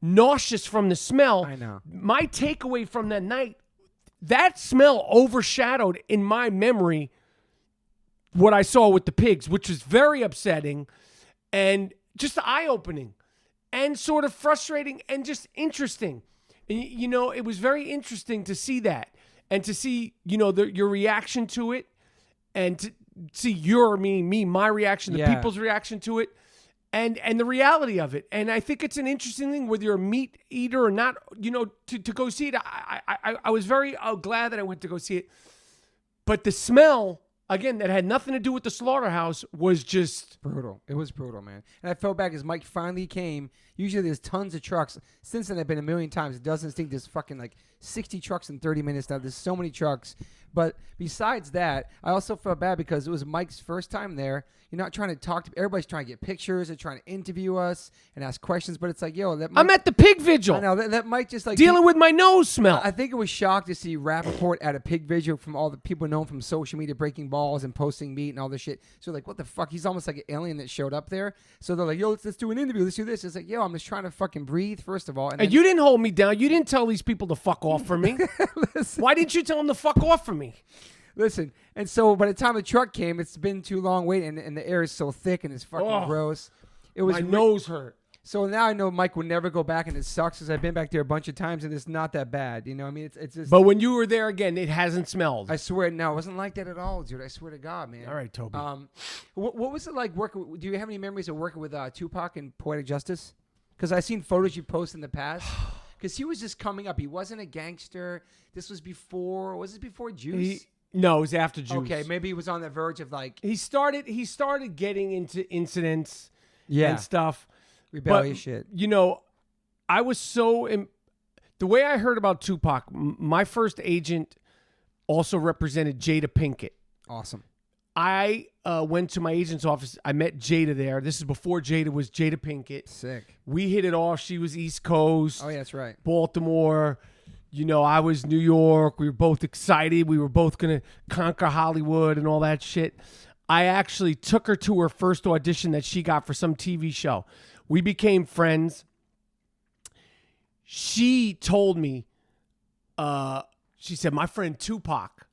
nauseous from the smell. I know. My takeaway from that night, that smell overshadowed in my memory what I saw with the pigs, which was very upsetting and just eye-opening and sort of frustrating and just interesting. And, it was very interesting to see that and to see, your reaction to it and to see my reaction, the people's reaction to it. And the reality of it. And I think it's an interesting thing, whether you're a meat eater or not, to go see it. I was very glad that I went to go see it. But the smell, again, that had nothing to do with the slaughterhouse was just brutal. It was brutal, man. And I felt bad as Mike finally came. Usually there's tons of trucks. Since then, I've been a million times. It doesn't think there's fucking like 60 trucks in 30 minutes now. There's so many trucks. But besides that, I also felt bad because it was Mike's first time there. You're not trying to talk to everybody's trying to get pictures. They're trying to interview us and ask questions. But it's like, yo, that Mike, I'm at the pig vigil. I know that Mike just like dealing with my nose smell. I think it was shocked to see Rapaport at a pig vigil from all the people known from social media breaking balls and posting meat and all this shit. So like, what the fuck? He's almost like an alien that showed up there. So they're like, yo, let's do an interview. Let's do this. It's like, yo, I'm just trying to fucking breathe first of all. And you didn't hold me down. You didn't tell these people to fuck off from me. Why didn't you tell them to fuck off from me? Listen, and so by the time the truck came, it's been too long waiting, and the air is so thick and it's fucking gross. It was my nose hurt. So now I know Mike will never go back, and it sucks because I've been back there a bunch of times, and it's not that bad. I mean, it's just. But when you were there again, it hasn't smelled. I swear, no, it wasn't like that at all, dude. I swear to God, man. All right, Toby. What was it like working? Do you have any memories of working with Tupac and Poetic Justice? Because I've seen photos you post in the past. Because he was just coming up. He wasn't a gangster. This was before. Was it before Juice? No, it was after Juice. Okay, maybe he was on the verge of like he started getting into incidents and stuff. Rebellious shit. I was so the way I heard about Tupac, my first agent also represented Jada Pinkett. Awesome. I went to my agent's office. I met Jada there. This is before Jada was Jada Pinkett. Sick. We hit it off. She was East Coast. Oh, yeah, that's right. Baltimore. I was New York. We were both excited. We were both going to conquer Hollywood and all that shit. I actually took her to her first audition that she got for some TV show. We became friends. She told me, she said, my friend Tupac,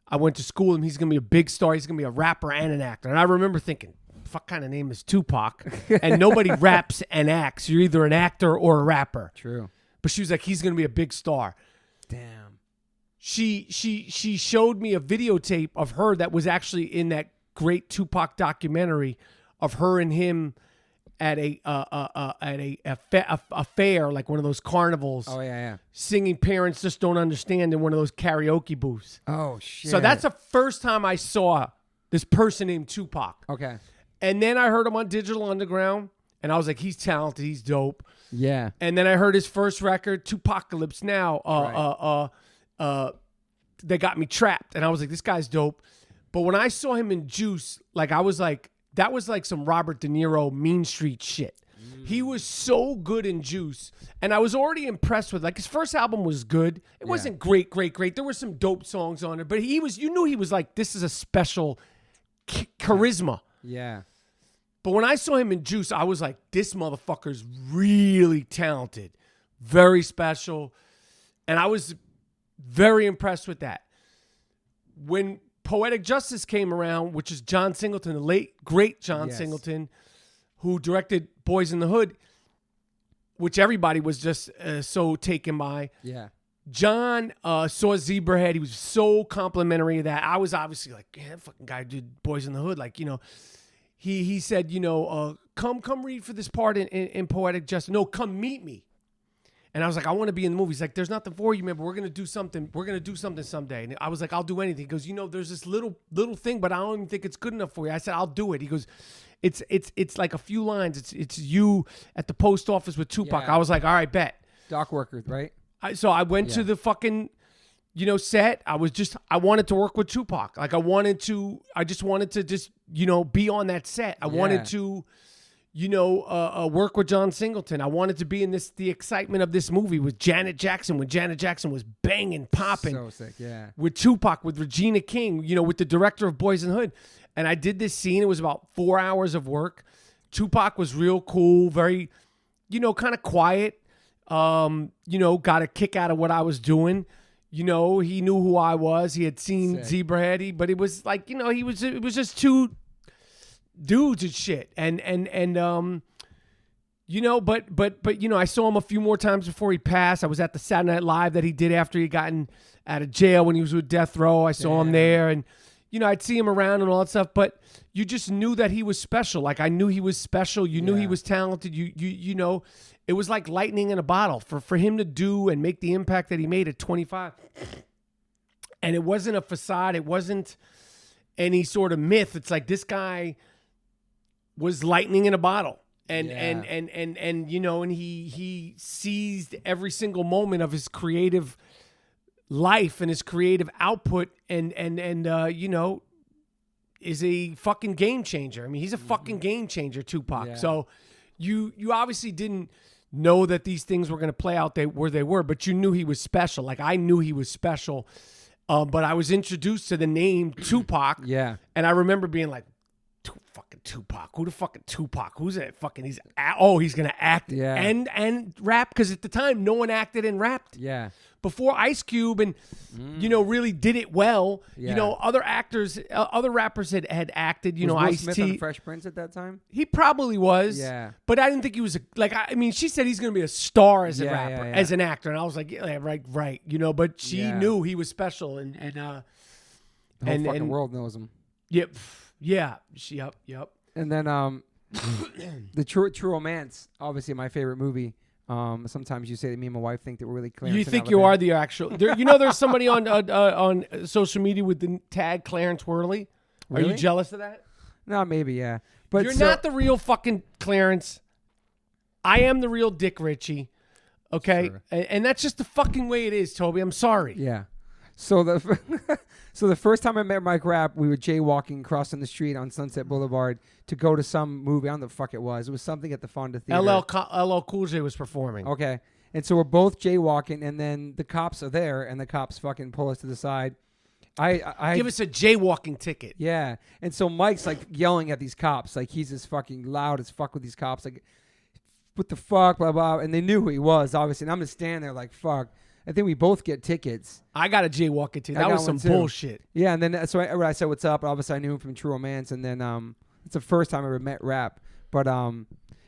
I went to school with him. He's going to be a big star. He's going to be a rapper and an actor. And I remember thinking, fuck kind of name is Tupac? And nobody raps and acts. You're either an actor or a rapper. True. But she was like, he's going to be a big star. Damn. She showed me a videotape of her that was actually in that great Tupac documentary of her and him at a fair, like one of those carnivals. Oh yeah. Singing "Parents Just Don't Understand" in one of those karaoke booths. Oh shit. So that's the first time I saw this person named Tupac. Okay. And then I heard him on Digital Underground, and I was like, he's talented, he's dope. Yeah. And then I heard his first record, Tupacalypse Now. They Got Me Trapped, and I was like, this guy's dope. But when I saw him in Juice, like I was like, that was like some Robert De Niro Mean Street shit. He was so good in Juice, and I was already impressed with, like, his first album was good. It wasn't great. There were some dope songs on it, but you knew he was like, this is a special charisma. Yeah. But when I saw him in Juice, I was like, this motherfucker's really talented, very special, and I was very impressed with that. When Poetic Justice came around, which is John Singleton, the late, great John Singleton, who directed Boys in the Hood, which everybody was just so taken by. Yeah. John saw Zebrahead. He was so complimentary of that. I was obviously like, yeah, that fucking guy did Boys in the Hood. Like, you know, he said, you know, come read for this part in Poetic Justice. No, come meet me. And I was like, I want to be in the movie. He's like, there's nothing for you, man, but we're going to do something. We're going to do something someday. And I was like, I'll do anything. He goes, you know, there's this little thing, but I don't even think it's good enough for you. I said, I'll do it. He goes, it's like a few lines. It's you at the post office with Tupac. Yeah. I was like, all right, bet. Dock workers, right? So I went to the fucking, you know, set. I wanted to work with Tupac. Like I just wanted to just, you know, be on that set. I wanted to, you know, work with John Singleton. I wanted to be in the excitement of this movie with Janet Jackson, when Janet Jackson was banging, popping. So sick, yeah. With Tupac, with Regina King, you know, with the director of Boys in the Hood. And I did this scene. It was about 4 hours of work. Tupac was real cool, very, you know, kind of quiet. You know, got a kick out of what I was doing. You know, he knew who I was. He had seen Zebrahead, but it was like, you know, it was just two dudes and shit. And you know, but you know, I saw him a few more times before he passed. I was at the Saturday Night Live that he did after he gotten out of jail when he was with Death Row. I saw him there, and you know, I'd see him around and all that stuff, but you just knew that he was special. Like, I knew he was special. You knew he was talented. You know, it was like lightning in a bottle for him to do and make the impact that he made at 25. And it wasn't a facade. It wasn't any sort of myth. It's like, this guy was lightning in a bottle. And you know, and he seized every single moment of his creative life and his creative output, and you know, is a fucking game changer. I mean, he's a fucking game changer, Tupac. Yeah. So you obviously didn't know that these things were going to play out where they were, but you knew he was special. Like, I knew he was special, but I was introduced to the name Tupac. Yeah. And I remember being like, fucking Tupac. Who the fucking Tupac? Who's that fucking? He's going to act and rap, because at the time no one acted and rapped. Yeah. Before Ice Cube and you know, really did it well. Yeah. You know, other actors, other rappers had acted. You know, Ice-T. Was Will Smith on Fresh Prince at that time? He probably was. Yeah. But I didn't think he was I mean, she said he's going to be a star as a rapper, as an actor, and I was like, yeah, right. You know, but she knew he was special, and the whole fucking world knows him. Yep. Yeah. Yep. And then the True Romance, obviously my favorite movie. Sometimes you say that me and my wife think that we're really Clarence. You think you are the actual? You know, there's somebody on social media with the tag Clarence Worley. Really? Are you jealous of that? No, maybe, yeah. But you're not the real fucking Clarence. I am the real Dick Ritchie. Okay, sure. And that's just the fucking way it is, Toby. I'm sorry. Yeah. So the first time I met Mike Rapp, we were jaywalking crossing the street on Sunset Boulevard to go to some movie. I don't know what the fuck it was. It was something at the Fonda Theater. LL Cool J was performing. Okay. And so we're both jaywalking, and then the cops are there, and the cops fucking pull us to the side. I give us a jaywalking ticket. Yeah. And so Mike's like yelling at these cops. Like, he's as fucking loud as fuck with these cops. Like, what the fuck, blah, blah. And they knew who he was, obviously. And I'm just standing there like, fuck. I think we both get tickets. I got a jaywalking ticket. That was some bullshit. Yeah, and then so I said, what's up? And obviously I knew him from True Romance, and then it's the first time I ever met Rap. But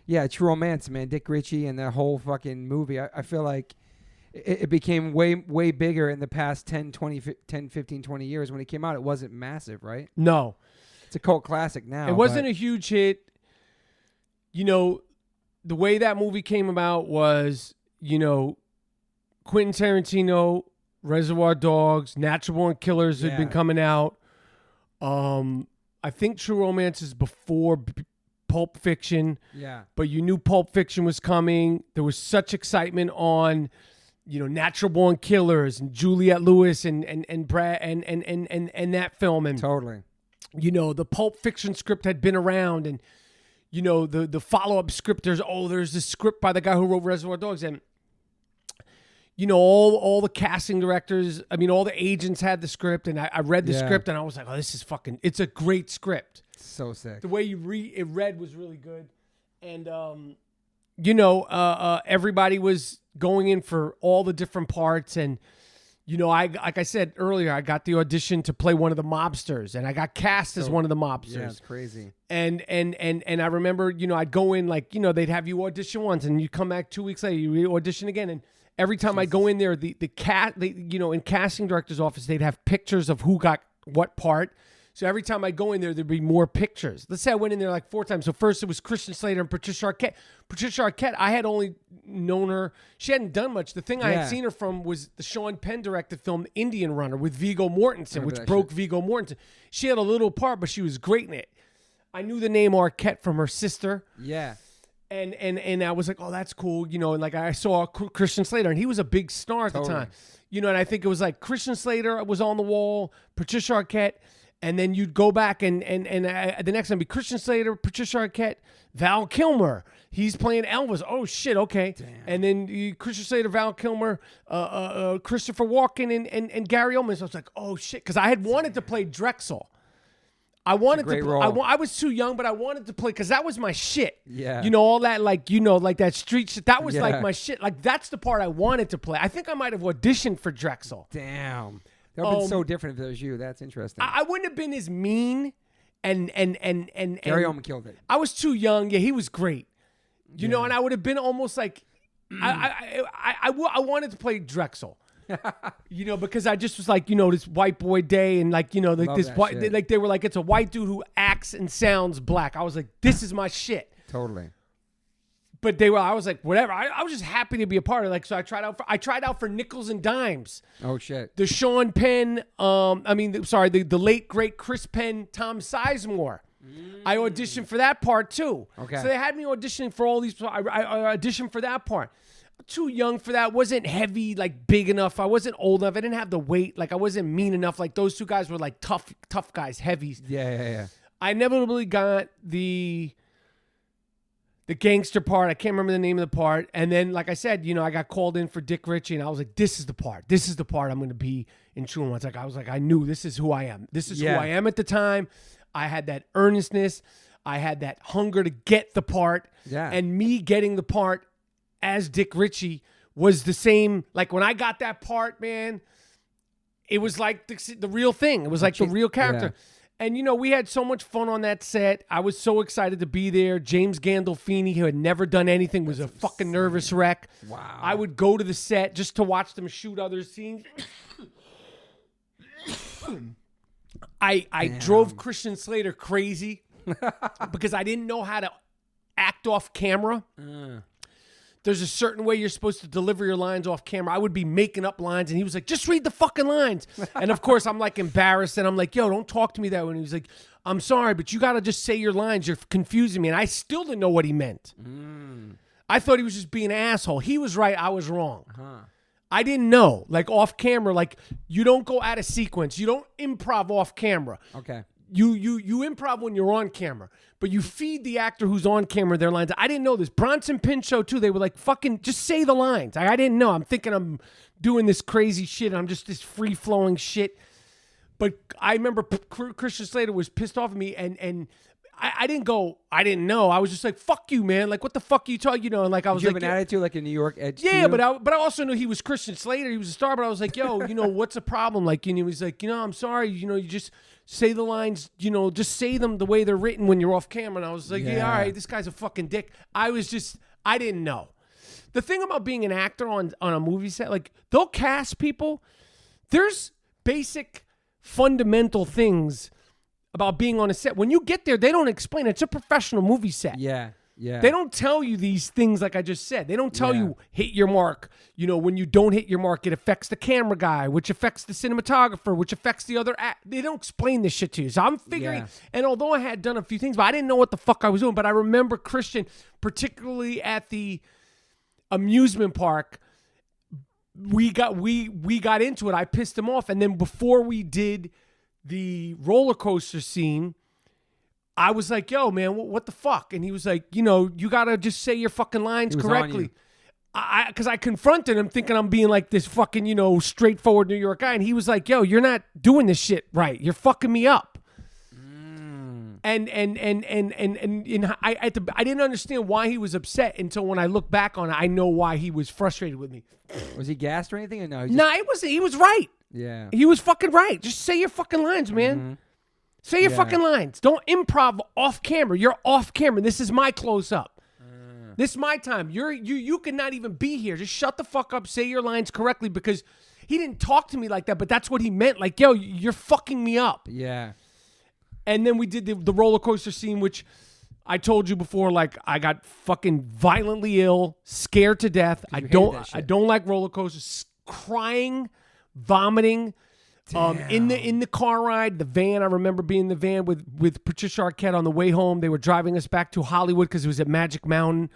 yeah, True Romance, man, Dick Ritchie and that whole fucking movie. I feel like it became way bigger in the past 10, 15, 20 years. When it came out, it wasn't massive, right? No. It's a cult classic now. It wasn't a huge hit. you know, the way that movie came about was, you know, Quentin Tarantino, Reservoir Dogs, Natural Born Killers had been coming out. I think True Romance is before Pulp Fiction. Yeah. But you knew Pulp Fiction was coming. There was such excitement on, you know, Natural Born Killers and Juliette Lewis and Brad and that film. And totally. You know, the Pulp Fiction script had been around, and you know, the follow-up script, there's this script by the guy who wrote Reservoir Dogs, and you know, all the casting directors, I mean, all the agents had the script, and I read the script, and I was like, oh, this is fucking, it's a great script. So sick. The way it read was really good. And, you know, everybody was going in for all the different parts, and, you know, like I said earlier, I got the audition to play one of the mobsters, and I got cast as one of the mobsters. Yeah, it's crazy. And I remember, you know, I'd go in, like, you know, they'd have you audition once, and you come back 2 weeks later, you audition again, and every time I go in there, you know, in casting director's office, they'd have pictures of who got what part. So every time I go in there, there'd be more pictures. Let's say I went in there like 4 times. So first it was Christian Slater and Patricia Arquette. Patricia Arquette, I had only known her. She hadn't done much. The thing I had seen her from was the Sean Penn directed film Indian Runner with Viggo Mortensen, which broke Viggo Mortensen. She had a little part, but she was great in it. I knew the name Arquette from her sister. Yeah. And I was like, oh, that's cool. You know, and like I saw Christian Slater, and he was a big star at the time. You know, and I think it was like Christian Slater was on the wall, Patricia Arquette, and then you'd go back and the next time be Christian Slater, Patricia Arquette, Val Kilmer. He's playing Elvis. Oh, shit, okay. Damn. And then Christian Slater, Val Kilmer, Christopher Walken, and Gary Oldman. So I was like, oh, shit. Because I had wanted to play Drexel. I wanted to. I was too young, but I wanted to play because that was my shit. Yeah. You know, all that, like, you know, like that street shit. That was like my shit. Like, that's the part I wanted to play. I think I might have auditioned for Drexel. Damn. That would have been so different if it was you. That's interesting. I wouldn't have been as mean and Gary Oldman killed it. I was too young. Yeah, he was great. You know, and I would have been almost like I wanted to play Drexel. You know, because I just was like, you know, this white boy day, and like, you know, like this white, like they were like, it's a white dude who acts and sounds black. I was like, this is my shit. Totally. But I was like, whatever. I was just happy to be a part of it. Like, so I tried out for Nickels and Dimes. Oh shit. The Sean Penn, the late great Chris Penn, Tom Sizemore. I auditioned for that part too. Okay. So they had me auditioning for all these. I auditioned for that part. Too young for that. Wasn't heavy, like big enough. I wasn't old enough. I didn't have the weight. Like I wasn't mean enough. Like those two guys were like tough guys, heavies. Yeah. I inevitably got the gangster part. I can't remember the name of the part. And then, like I said, you know, I got called in for Dick Ritchie, and I was like, this is the part. This is the part I'm going to be in True Romance. Like I was like, I knew this is who I am. This is who I am at the time. I had that earnestness. I had that hunger to get the part. Yeah. And me getting the part as Dick Ritchie was the same. Like when I got that part, man, it was like the real thing. It was like the real character. Yeah. And, you know, we had so much fun on that set. I was so excited to be there. James Gandolfini, who had never done anything, was a fucking nervous wreck. Wow. I would go to the set just to watch them shoot other scenes. I drove Christian Slater crazy because I didn't know how to act off camera. There's a certain way you're supposed to deliver your lines off camera. I would be making up lines, and he was like, just read the fucking lines. And, of course, I'm, like, embarrassed, and I'm like, yo, don't talk to me that way. And he was like, I'm sorry, but you got to just say your lines. You're confusing me. And I still didn't know what he meant. I thought he was just being an asshole. He was right. I was wrong. I didn't know. Like, off camera, like, you don't go out of sequence. You don't improv off camera. Okay. You improv when you're on camera, but you feed the actor who's on camera their lines. I didn't know this. Bronson Pinchot, too. They were like, fucking just say the lines. I didn't know. I'm thinking I'm doing this crazy shit. I'm just this free-flowing shit. But I remember Christian Slater was pissed off at me, and I didn't go, I didn't know. I was just like, fuck you, man. Like, what the fuck are you talking? You know, and like, I was Did you like, have an attitude, like a New York edge? Yeah, but I also knew he was Christian Slater. He was a star, but I was like, yo, you know, what's the problem? Like, you know, he's like, you know, I'm sorry. You know, you just say the lines, you know, just say them the way they're written when you're off camera. And I was like, yeah, all right, this guy's a fucking dick. I didn't know. The thing about being an actor on a movie set, like, they'll cast people. There's basic fundamental things about being on a set. When you get there, they don't explain. It's a professional movie set. Yeah. Yeah. They don't tell you these things like I just said. They don't tell you hit your mark. You know, when you don't hit your mark, it affects the camera guy, which affects the cinematographer, which affects the other They don't explain this shit to you. So I'm figuring, and although I had done a few things, but I didn't know what the fuck I was doing. But I remember Christian, particularly at the amusement park, we got into it. I pissed him off. And then before we did the roller coaster scene, I was like, yo, man, what the fuck? And he was like, you know, you got to just say your fucking lines correctly. Because I confronted him thinking I'm being like this fucking, you know, straightforward New York guy. And he was like, yo, you're not doing this shit right. You're fucking me up. And I didn't understand why he was upset until when I look back on it, I know why he was frustrated with me. Was he gassed or anything? Or no, he was right. Yeah. He was fucking right. Just say your fucking lines, man. Mm-hmm. Say your fucking lines. Don't improv off camera. You're off camera. This is my close up. This is my time. You could not even be here. Just shut the fuck up. Say your lines correctly, because he didn't talk to me like that, but that's what he meant. Like, yo, you're fucking me up. Yeah. And then we did the roller coaster scene, which I told you before, like, I got fucking violently ill, scared to death. I don't like roller coasters. Crying, vomiting. In the car ride, the van, I remember being in the van with Patricia Arquette on the way home. They were driving us back to Hollywood because it was at Magic Mountain.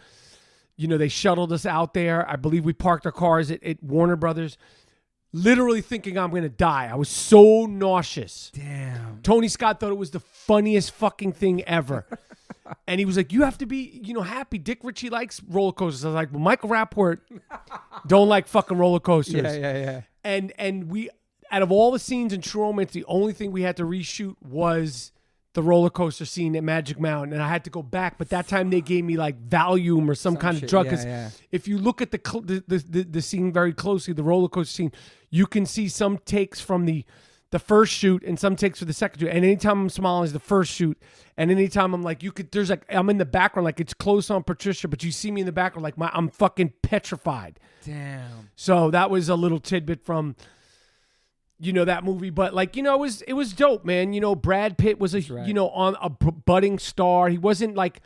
You know, they shuttled us out there. I believe we parked our cars at Warner Brothers. Literally thinking I'm going to die. I was so nauseous. Damn. Tony Scott thought it was the funniest fucking thing ever. And he was like, you have to be, you know, happy. Dick Ritchie likes roller coasters. I was like, well, Michael Rapaport don't like fucking roller coasters. Yeah. And we... Out of all the scenes in True Romance, the only thing we had to reshoot was the roller coaster scene at Magic Mountain, and I had to go back. But that time they gave me like Valium or some kind of drug. Because if you look at the scene very closely, the roller coaster scene, you can see some takes from the first shoot and some takes for the second shoot. And anytime I'm smiling is the first shoot, and anytime I'm like, there's like I'm in the background, like it's close on Patricia, but you see me in the background, like I'm fucking petrified. Damn. So that was a little tidbit from, you know, that movie. But like, you know, it was dope, man. You know, Brad Pitt was you know, on a budding star. He wasn't like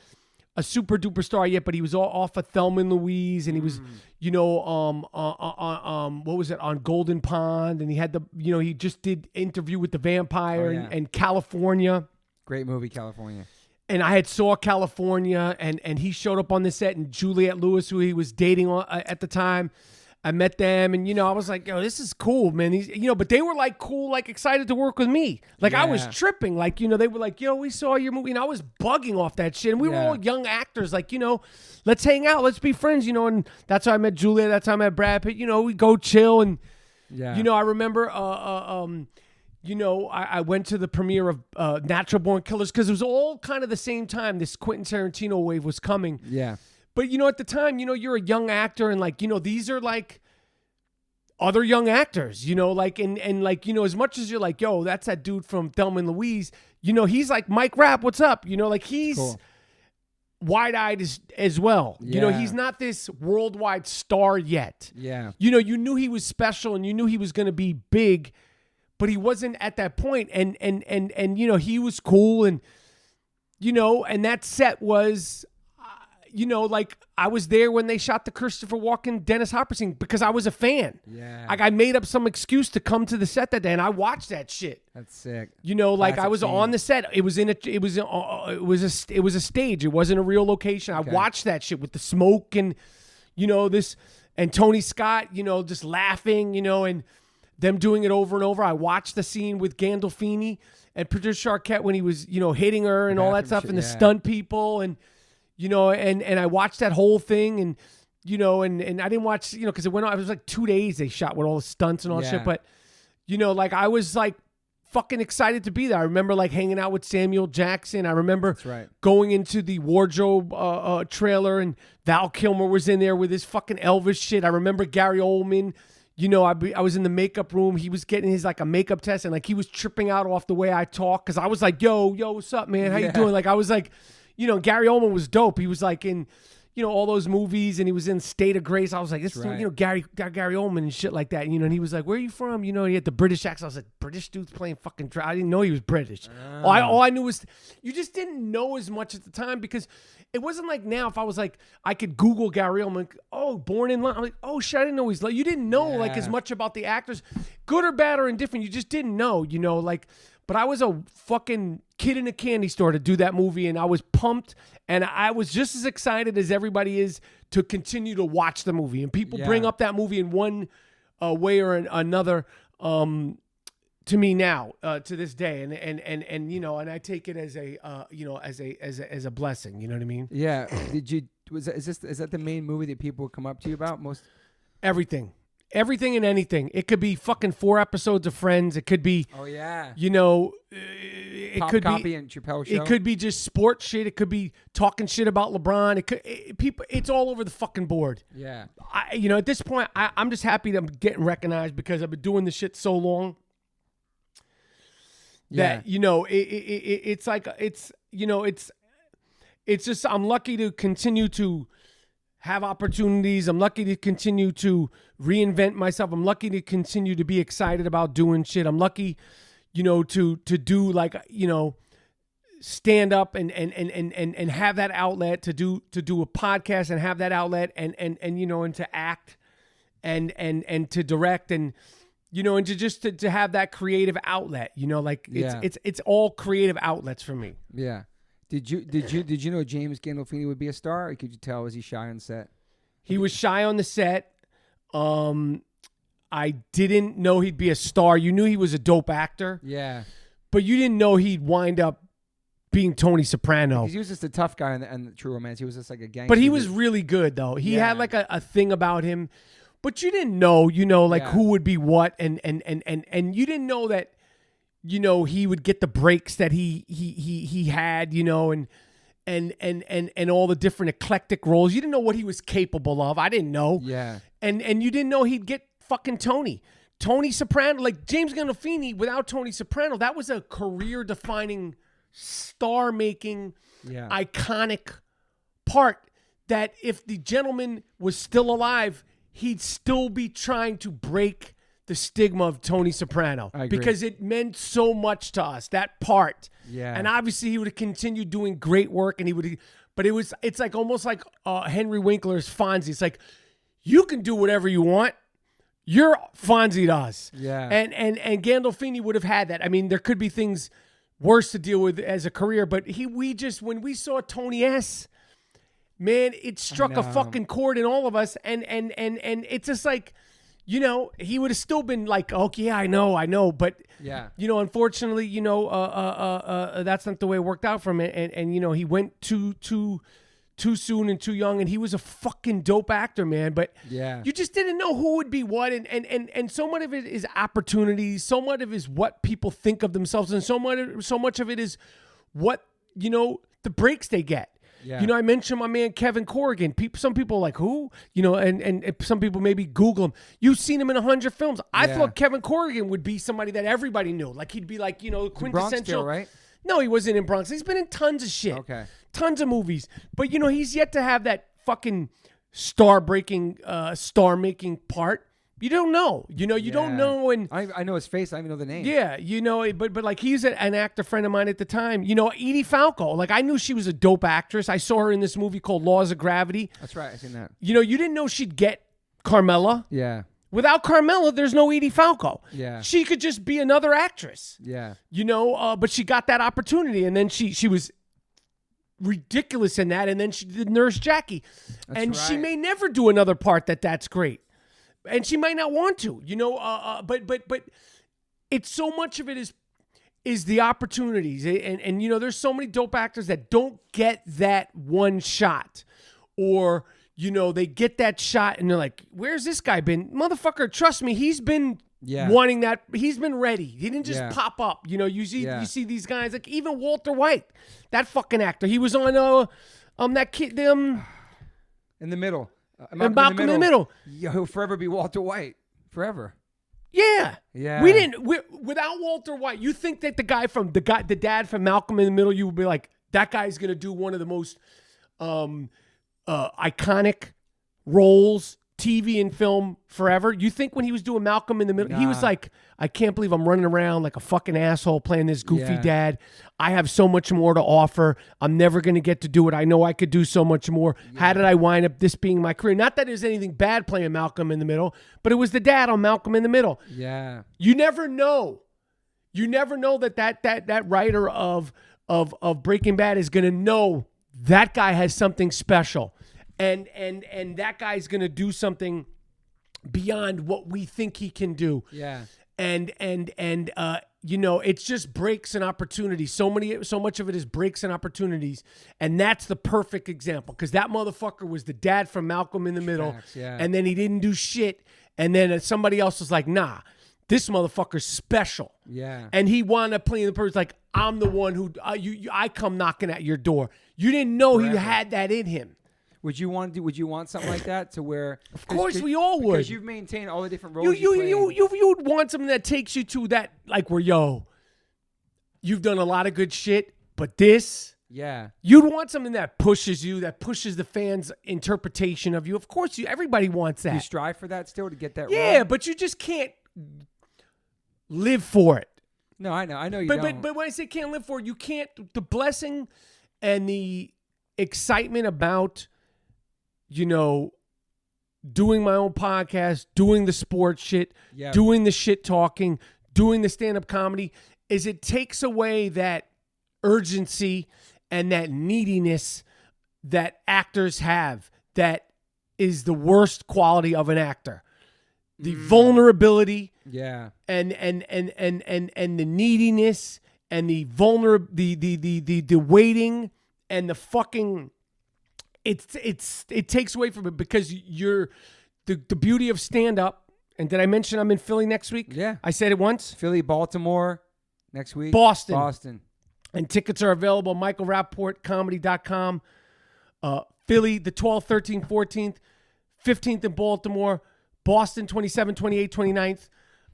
a super duper star yet, but he was off of Thelma and Louise, and he was, you know, what was it, on Golden Pond, and he had you know, he just did Interview with the Vampire and California. Great movie, California. And I had saw California, and he showed up on the set, and Juliette Lewis, who he was dating at the time, I met them, and, you know, I was like, yo, this is cool, man. These, you know, but they were like cool, like excited to work with me. Like I was tripping. Like, you know, they were like, yo, we saw your movie. And I was bugging off that shit. And we were all young actors. Like, you know, let's hang out. Let's be friends, you know. And that's how I met Julia. That's how I met Brad Pitt. You know, we go chill. And, you know, I remember, you know, I went to the premiere of Natural Born Killers because it was all kind of the same time this Quentin Tarantino wave was coming. Yeah. But, you know, at the time, you know, you're a young actor, and like, you know, these are like other young actors, you know, like, and like, you know, as much as you're like, yo, that's that dude from Thelma and Louise, you know, he's like, Mike Rapp, what's up? You know, like he's wide-eyed as well. Yeah. You know, he's not this worldwide star yet. Yeah. You know, you knew he was special and you knew he was going to be big, but he wasn't at that point. And, you know, he was cool, and, you know, and that set was, you know, like I was there when they shot the Christopher Walken, Dennis Hopper scene because I was a fan. Yeah. Like I made up some excuse to come to the set that day, and I watched that shit. That's sick. You know, like I was on the set. It was a stage. It wasn't a real location. I watched that shit with the smoke and, you know, and Tony Scott, you know, just laughing, you know, and them doing it over and over. I watched the scene with Gandolfini and Patricia Arquette when he was, you know, hitting her and all that stuff, and the stunt people, and, you know, and I watched that whole thing, and, you know, and I didn't watch, you know, because it went on. It was like 2 days they shot with all the stunts and all that shit. But, you know, like I was like fucking excited to be there. I remember like hanging out with Samuel Jackson. I remember going into the wardrobe trailer, and Val Kilmer was in there with his fucking Elvis shit. I remember Gary Oldman. You know, I was in the makeup room. He was getting his like a makeup test, and like he was tripping out off the way I talk because I was like, yo, what's up, man? How you doing? Like I was like, you know, Gary Oldman was dope. He was like in, all those movies, and he was in State of Grace. I was like, this is, right. Gary Oldman and shit like that. And he was like, where are you from? He had the British accent. I was like, British dude's playing fucking I didn't know he was British. All I knew was you just didn't know as much at the time because it wasn't like now. If I was like, I could Google Gary Oldman. Oh, born in London. I'm like, oh shit, I didn't know he's like. You didn't know like as much about the actors, good or bad or indifferent. You just didn't know. Like. But I was a fucking kid in a candy store to do that movie, and I was pumped, and I was just as excited as everybody is to continue to watch the movie. And people bring up that movie in one way or another to me now, to this day, and I take it as a blessing. You know what I mean? Yeah. Is that the main movie that people would come up to you about most? Everything and anything. It could be fucking 4 episodes of Friends. It could be, it Pop could Copy be and Chappelle Show. It could be just sports shit. It could be talking shit about LeBron. It's all over the fucking board. Yeah. At this point, I'm just happy that I'm getting recognized because I've been doing this shit so long. That it's like it's just I'm lucky to continue to have opportunities. I'm lucky to continue to reinvent myself. I'm lucky to continue to be excited about doing shit. I'm lucky, to do like, stand up and have that outlet to do a podcast and have that outlet and to act and to direct and and to just to have that creative outlet. It's all creative outlets for me. Yeah. Did you know James Gandolfini would be a star? Or could you tell, was he shy on set? He was shy on the set. I didn't know he'd be a star. You knew he was a dope actor. Yeah. But you didn't know he'd wind up being Tony Soprano. Because he was just a tough guy in True Romance. He was just like a gangster. But he was really good, though. He had like a thing about him. But you didn't know, who would be what. And you didn't know that, he would get the breaks that he had, and all the different eclectic roles. You didn't know what he was capable of. I didn't know. Yeah. And you didn't know he'd get fucking Tony Soprano, like James Gandolfini. Without Tony Soprano, that was a career-defining, star-making, iconic part that if the gentleman was still alive, he'd still be trying to break the stigma of Tony Soprano because it meant so much to us, that part. Yeah. And obviously he would have continued doing great work but it's like almost like Henry Winkler's Fonzie. It's like, you can do whatever you want. You're Fonzie to us. Yeah. And Gandolfini would have had that. I mean, there could be things worse to deal with as a career, but when we saw Tony S., man, it struck a fucking chord in all of us. And it's just like, he would have still been like, okay, yeah, I know. But, unfortunately, that's not the way it worked out for him. And he went too soon and too young. And he was a fucking dope actor, man. But you just didn't know who would be what. And so much of it is opportunities. So much of it is what people think of themselves. And so much of it is what, the breaks they get. Yeah. I mentioned my man Kevin Corrigan. Some people are like, who? And some people maybe Google him. You've seen him in 100 films. I thought Kevin Corrigan would be somebody that everybody knew. Like he'd be like, quintessential. Bronx still, right? No, he wasn't in Bronx. He's been in tons of shit. Okay. Tons of movies. But he's yet to have that fucking star-breaking, star-making part. You don't know. You don't know. And I know his face. I don't even know the name. Yeah, but like he's an actor friend of mine at the time. Edie Falco. Like I knew she was a dope actress. I saw her in this movie called Laws of Gravity. That's right. I seen that. You didn't know she'd get Carmela. Yeah. Without Carmela, there's no Edie Falco. Yeah. She could just be another actress. Yeah. But she got that opportunity, and then she was ridiculous in that, and then she did Nurse Jackie. That's and right. She may never do another part that's great. And she might not want to, but it's so much of it is the opportunities. And there's so many dope actors that don't get that one shot, or, they get that shot and they're like, where's this guy been? Motherfucker, trust me, he's been wanting that. He's been ready. He didn't just pop up. You see these guys, like even Walter White, that fucking actor. He was on that kid, in the middle. Malcolm in the Middle. He'll forever be Walter White. Forever. Yeah. Yeah. Without Walter White, you think that the dad from Malcolm in the Middle, you would be like, that guy's going to do one of the most iconic roles, TV and film forever. You think when he was doing Malcolm in the Middle, he was like, I can't believe I'm running around like a fucking asshole playing this goofy dad. I have so much more to offer. I'm never going to get to do it. I know I could do so much more. How did I wind up this being my career? Not that there's anything bad playing Malcolm in the Middle, but it was the dad on Malcolm in the Middle. Yeah. You never know. You never know that writer of Breaking Bad is going to know that guy has something special. And that guy's going to do something beyond what we think he can do. Yeah. And you know, it's just breaks and opportunities. So much of it is breaks and opportunities. And that's the perfect example, because that motherfucker was the dad from Malcolm in the Middle. And then he didn't do shit. And then somebody else was like, nah, this motherfucker's special. Yeah. And he wound up playing the person like, I'm the one who, I come knocking at your door. You didn't know he had that in him. Would you want something like that to where? Of course, we all would. Because you've maintained all the different roles. You would want something that takes you to that, like where you've done a lot of good shit, but this. Yeah. You'd want something that pushes you, that pushes the fans' interpretation of you. Of course, everybody wants that. You strive for that still to get that. Yeah, role? but you just can't live for it. No, I know you don't. But when I say can't live for it, you can't. The blessing and the excitement about, you know, doing my own podcast, doing the sports shit, doing the shit talking, doing the stand-up comedy, is it takes away that urgency and that neediness that actors have that is the worst quality of an actor. The vulnerability, and the neediness and the the waiting and the fucking it takes away from it, because you're the beauty of stand up. And did I mention I'm in Philly next week? Yeah, I said it once. Philly, Baltimore next week. Boston. And tickets are available. MichaelRapaportComedy.com. Philly, the 12th, 13th, 14th, 15th in Baltimore. Boston, 27th, 28th, 29th.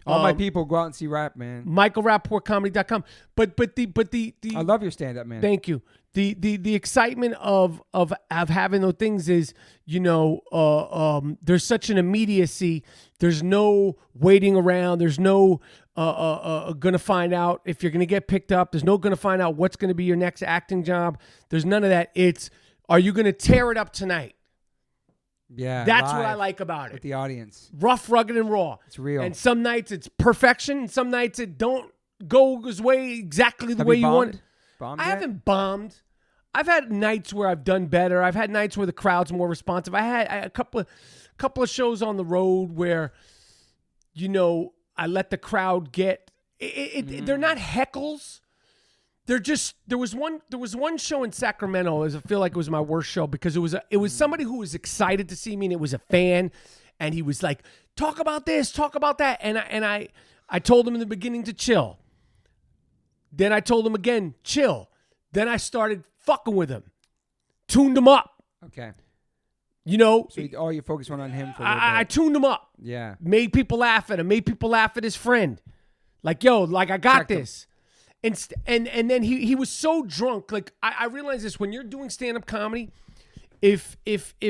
All my people go out and see rap, man. MichaelRapaportComedy.com. But the I love your stand-up, man. Thank you. The excitement of having those things is, you know, there's such an immediacy. There's no waiting around. There's no gonna find out if you're gonna get picked up. There's no gonna find out what's gonna be your next acting job. There's none of that. It's, are you gonna tear it up tonight? Yeah, that's what I like about it. With the audience, rough, rugged, and raw. It's real. And some nights it's perfection, and some nights it don't go his way exactly the way you want. Bombed I yet? haven't bombed. I've had nights where I've done better. I've had nights where the crowd's more responsive. I had a couple of shows on the road where, you know, I let the crowd get it. They're not heckles. They're just, there was one show in Sacramento. I feel like it was my worst show, because it was somebody who was excited to see me, and it was a fan, and he was like, talk about this, talk about that, and I told him in the beginning to chill. Then I told him again, chill. Then I started fucking with him, tuned him up. Okay. You know, so all your focus went on him for a little bit. I tuned him up. Yeah. Made people laugh at him. Made people laugh at his friend. Like, yo, like, I got this. And then he was so drunk. Like, I realized this, when you're doing stand-up comedy, if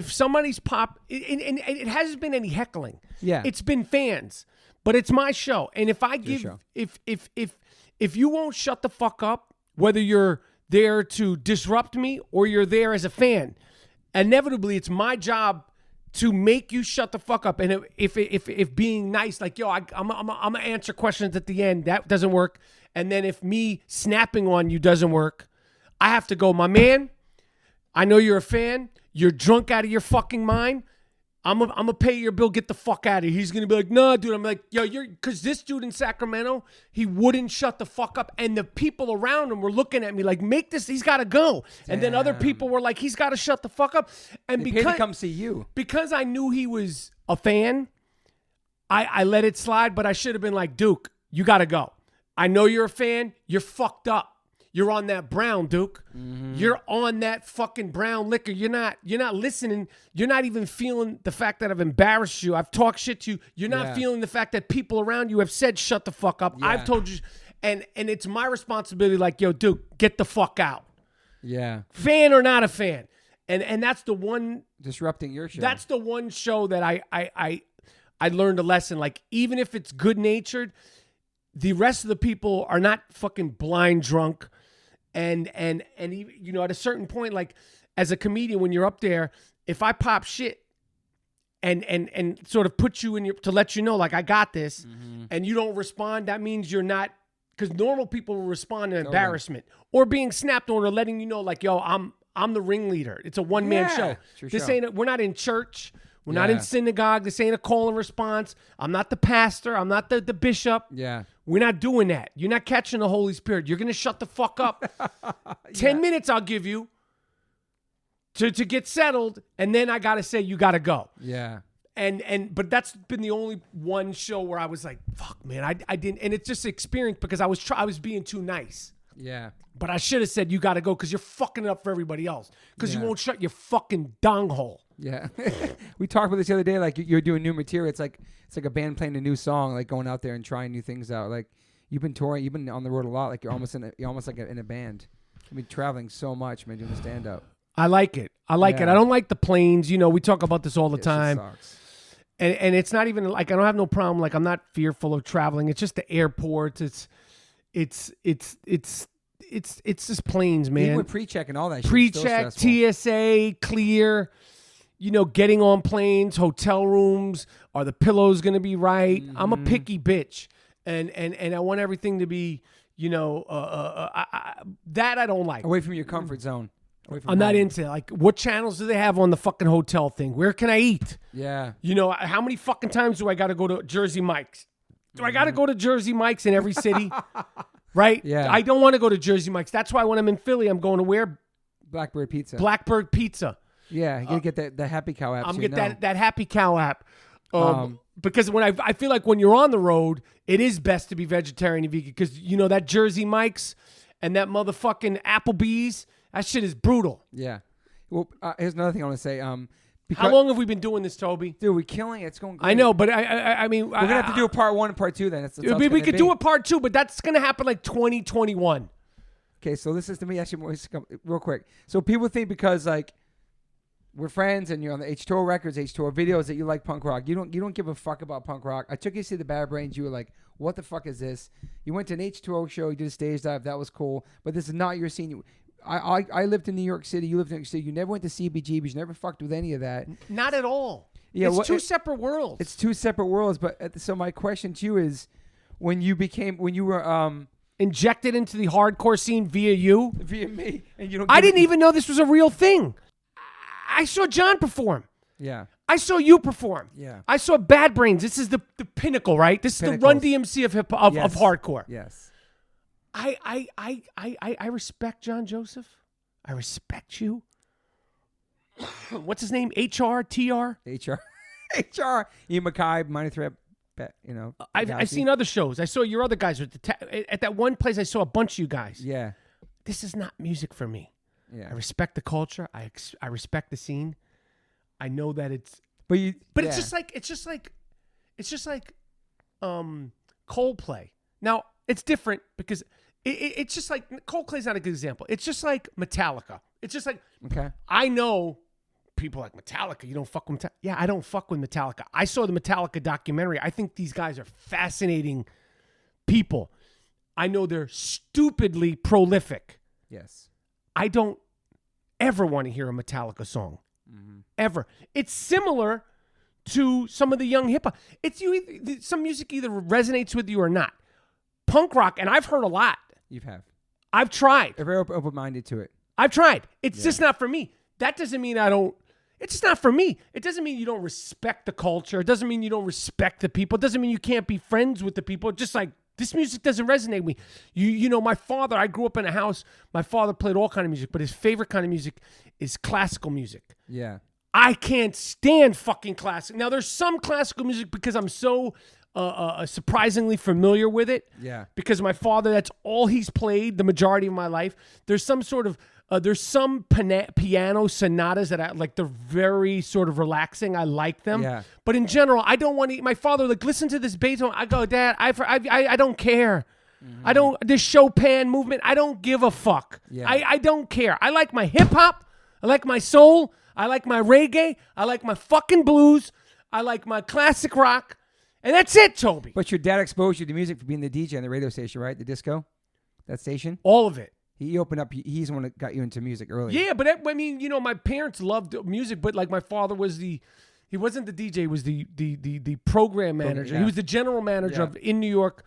somebody's and it hasn't been any heckling. Yeah. It's been fans. But it's my show. And if I give, if you won't shut the fuck up, whether you're there to disrupt me or you're there as a fan, inevitably it's my job to make you shut the fuck up. And if being nice, like, yo, I'm gonna answer questions at the end, that doesn't work. And then if me snapping on you doesn't work, I have to go, my man, I know you're a fan. You're drunk out of your fucking mind. I'm gonna pay your bill. Get the fuck out of here. He's gonna be like, nah, dude. I'm like, yo, because this dude in Sacramento, he wouldn't shut the fuck up, and the people around him were looking at me like, make this. He's got to go. Damn. And then other people were like, he's got to shut the fuck up. And they paid to come see you, because I knew he was a fan, I let it slide. But I should have been like, Duke, you got to go. I know you're a fan. You're fucked up. You're on that brown, Duke. Mm-hmm. You're on that fucking brown liquor. You're not listening. You're not even feeling the fact that I've embarrassed you. I've talked shit to you. You're not feeling the fact that people around you have said, shut the fuck up. Yeah. I've told you. And it's my responsibility, like, yo, Duke, get the fuck out. Yeah. Fan or not a fan. And that's the one disrupting your show. That's the one show that I learned a lesson. Like, even if it's good natured, the rest of the people are not fucking blind drunk. And you know, at a certain point, like as a comedian, when you're up there, if I pop shit and sort of put you in to let you know, like, I got this, and you don't respond, that means you're not, because normal people will respond to embarrassment or being snapped on or letting you know, like, yo, I'm the ringleader. It's a one-man show. This ain't, we're not in church. We're not in synagogue. This ain't a call and response. I'm not the pastor. I'm not the bishop. Yeah. We're not doing that. You're not catching the Holy Spirit. You're going to shut the fuck up. 10 minutes I'll give you to get settled, and then I got to say you got to go. Yeah. But that's been the only one show where I was like, fuck, man, I didn't. And it's just experience because I was being too nice. Yeah. But I should have said you got to go because you're fucking it up for everybody else because you won't shut your fucking dong hole. Yeah. We talked about this the other day. Like, you're doing new material. It's like a band playing a new song, like going out there and trying new things out. Like, you've been touring, you've been on the road a lot. Like, you're almost like in a band. You've been traveling so much, man, doing stand up. I like it. I don't like the planes. You know, we talk about this all the time. Sucks. And it's not even like, I don't have no problem. Like, I'm not fearful of traveling. It's just the airports. It's just planes, man. Even with pre-check and all that shit. Pre-check, TSA, clear, you know, getting on planes, hotel rooms. Are the pillows going to be right? I'm a picky bitch. And I want everything to be, you know, that I don't like. Away from your comfort zone. I'm not into it. Like, what channels do they have on the fucking hotel thing? Where can I eat? Yeah. You know, how many fucking times do I got to go to Jersey Mike's? Do I got to go to Jersey Mike's in every city? Right? Yeah. I don't want to go to Jersey Mike's. That's why when I'm in Philly, I'm going to where? Blackbird Pizza. Blackbird Pizza. Yeah, you gotta get the Happy Cow app. I'm get that Happy Cow app. Because when I feel like when you're on the road, it is best to be vegetarian and vegan because, you know, that Jersey Mike's and that motherfucking Applebee's, that shit is brutal. Yeah. Well, here's another thing I want to say. How long have we been doing this, Toby? Dude, we're killing it. It's going great. I know, but I mean... We're going to have to do a part 1 and part 2 then. We could do a part 2, but that's going to happen like 2021. Okay, so this is to me actually real quick. So people think because, like, we're friends and you're on the H2O Records, H2O videos that you like punk rock. You don't give a fuck about punk rock. I took you to see the Bad Brains. You were like, what the fuck is this? You went to an H2O show. You did a stage dive. That was cool. But this is not your scene. I lived in New York City. You lived in New York City. You never went to CBGBs. You never fucked with any of that. Not at all. Yeah, it's two separate worlds. It's two separate worlds. But so my question to you is, when you were injected into the hardcore scene via me, and you don't. I didn't even know this was a real thing. I saw John perform. Yeah. I saw you perform. Yeah. I saw Bad Brains. This is the pinnacle, right? This is the Run DMC of hardcore. Yes. I respect John Joseph. I respect you. What's his name? HR? TR? HR. Ian MacKay, Minor Threat. You know. I've seen other shows. I saw your other guys at that one place. I saw a bunch of you guys. Yeah. This is not music for me. Yeah. I respect the culture. I respect the scene. I know that it's. But it's just like Coldplay. Now it's different because it's just like Coldplay's not a good example. It's just like Metallica. It's just like, okay. I know people like Metallica. You don't fuck with Metallica. Yeah, I don't fuck with Metallica. I saw the Metallica documentary. I think these guys are fascinating people. I know they're stupidly prolific. Yes. I don't ever want to hear a Metallica song. Mm-hmm. Ever. It's similar to some of the young hip hop. Some music either resonates with you or not. Punk rock, and I've heard a lot. You have. I've tried. You're very open-minded to it. I've tried. It's just not for me. That doesn't mean I don't. It's just not for me. It doesn't mean you don't respect the culture. It doesn't mean you don't respect the people. It doesn't mean you can't be friends with the people. Just like, this music doesn't resonate with me. You know, my father, I grew up in a house. My father played all kind of music, but his favorite kind of music is classical music. Yeah. I can't stand fucking classic. Now, there's some classical music because I'm so surprisingly familiar with it. Yeah. Because my father, that's all he's played the majority of my life. There's some sort of, there's some piano sonatas that I like. They're very sort of relaxing. I like them. Yeah. But in general, I don't want to. My father, like, listen to this Beethoven. I go, Dad, I don't care. Mm-hmm. I don't. This Chopin movement, I don't give a fuck. Yeah. I don't care. I like my hip hop. I like my soul. I like my reggae. I like my fucking blues. I like my classic rock. And that's it, Toby. But your dad exposed you to music for being the DJ on the radio station, right? The disco? That station? All of it. He opened up. He's the one that got you into music early. Yeah, but I mean, you know, my parents loved music, but like my father was he wasn't the DJ, he was the program manager. Yeah. He was the general manager of in New York.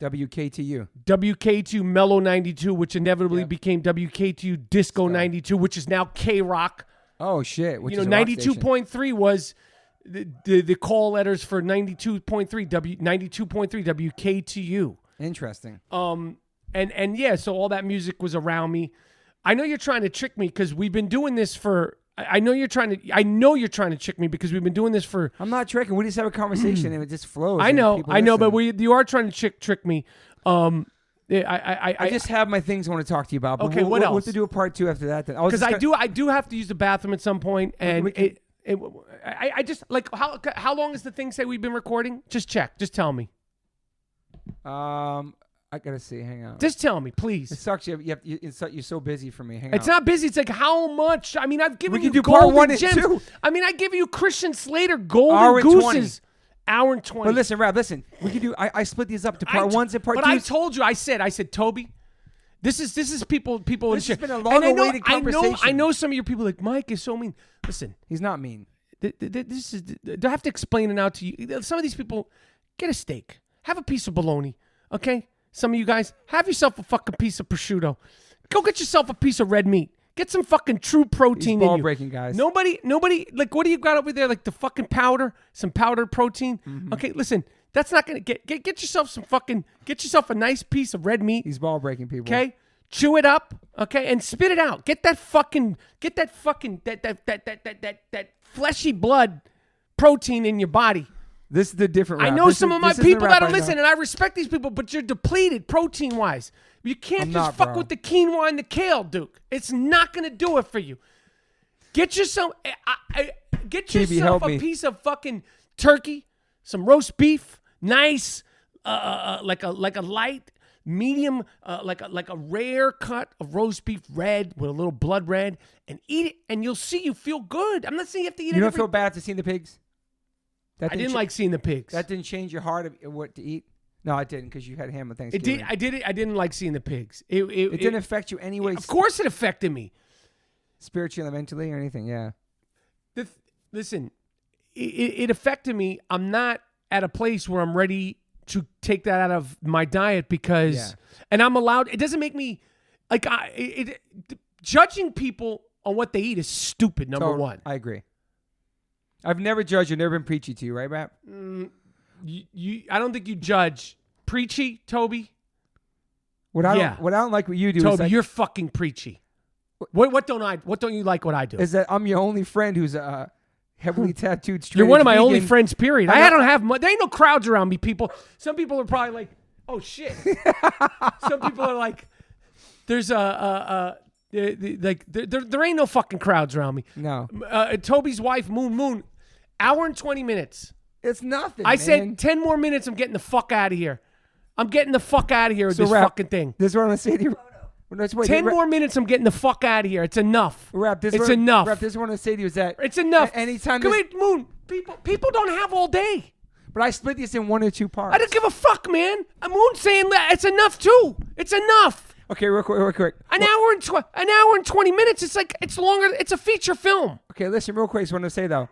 WKTU Mellow 92, which inevitably became WKTU Disco 92, which is now K-Rock. Oh, shit. Which you know, 92.3 was the call letters for 92.3 WKTU. Interesting. And yeah, so all that music was around me. I know you're trying to trick me because we've been doing this for. I know you're trying to trick me because we've been doing this for. I'm not tricking. We just have a conversation and it just flows. I know, but you are trying to trick me. I just have my things I want to talk to you about. But okay, what else? We'll have to do a part 2 after that. Because I do have to use the bathroom at some point, and I just like how long is the thing say we've been recording? Just check. Just tell me. I gotta see. Hang on. Just tell me, please. It sucks. You're so busy for me. Hang on. It's not busy. It's like how much? I mean, I've given you do golden part 1 and gems. 2. I mean, I give you Christian Slater golden Hour gooses. Hour and 20. But listen, Rab. Listen. We can do. I split these up to part 1s and part 2s. But I told you. I said, Toby. This is people. This has been a long-awaited conversation. I know some of your people are like Mike is so mean. Listen, he's not mean. This is. Do I have to explain it out to you? Some of these people, get a steak, have a piece of bologna, okay? Some of you guys, have yourself a fucking piece of prosciutto. Go get yourself a piece of red meat. Get some fucking true protein in you. Ball-breaking guys. Nobody, like, what do you got over there? Like the fucking powder, some powdered protein. Mm-hmm. Okay, listen, that's not gonna get yourself get yourself a nice piece of red meat. He's ball-breaking people. Okay, chew it up. Okay, and spit it out. Get that fleshy blood protein in your body. This is the different route. I know some of my people that don't listen, and I respect these people, but you're depleted protein-wise. You can't just fuck with the quinoa and the kale, Duke. It's not going to do it for you. Get yourself a piece of fucking turkey, some roast beef, nice, like a light, medium, like a rare cut of roast beef red with a little blood red, and eat it, and you'll see you feel good. I'm not saying you have to eat it. You don't feel bad after seeing the pigs? I didn't like seeing the pigs. That didn't change your heart of what to eat? No, it didn't, because you had ham on Thanksgiving. I didn't like seeing the pigs. It didn't affect you anyway? Of course it affected me. Spiritually, mentally, or anything, yeah. Listen, it affected me. I'm not at a place where I'm ready to take that out of my diet because... Yeah. And I'm allowed... It doesn't make me... Like, judging people on what they eat is stupid, number one. I agree. I've never judged you, never been preachy to you, right, Rap? I don't think you judge preachy, Toby. What I don't like what you do, Toby, is like, you're fucking preachy. What don't you like what I do? Is that I'm your only friend who's a heavily tattooed straight. You're one of my vegan. only friends, period. I don't have much. There ain't no crowds around me, people. Some people are probably like, oh shit. Some people are like, there's there ain't no fucking crowds around me. No. Toby's wife, Moon. Hour and 20 minutes. It's nothing. I said 10 more minutes. I'm getting the fuck out of here. I'm getting the fuck out of here with this fucking thing. This is what I'm gonna say to you. 10 more minutes. I'm getting the fuck out of here. It's enough. It's enough. Rap, this is what I'm gonna say to you is that it's enough. Anytime. Come here, Moon. People don't have all day. But I split this in 1 or 2 parts. I don't give a fuck, man. Moon's saying that it's enough too. It's enough. Okay, real quick. An hour and 20 minutes. It's like it's longer. It's a feature film. Okay, listen, real quick. So what I'm gonna say though.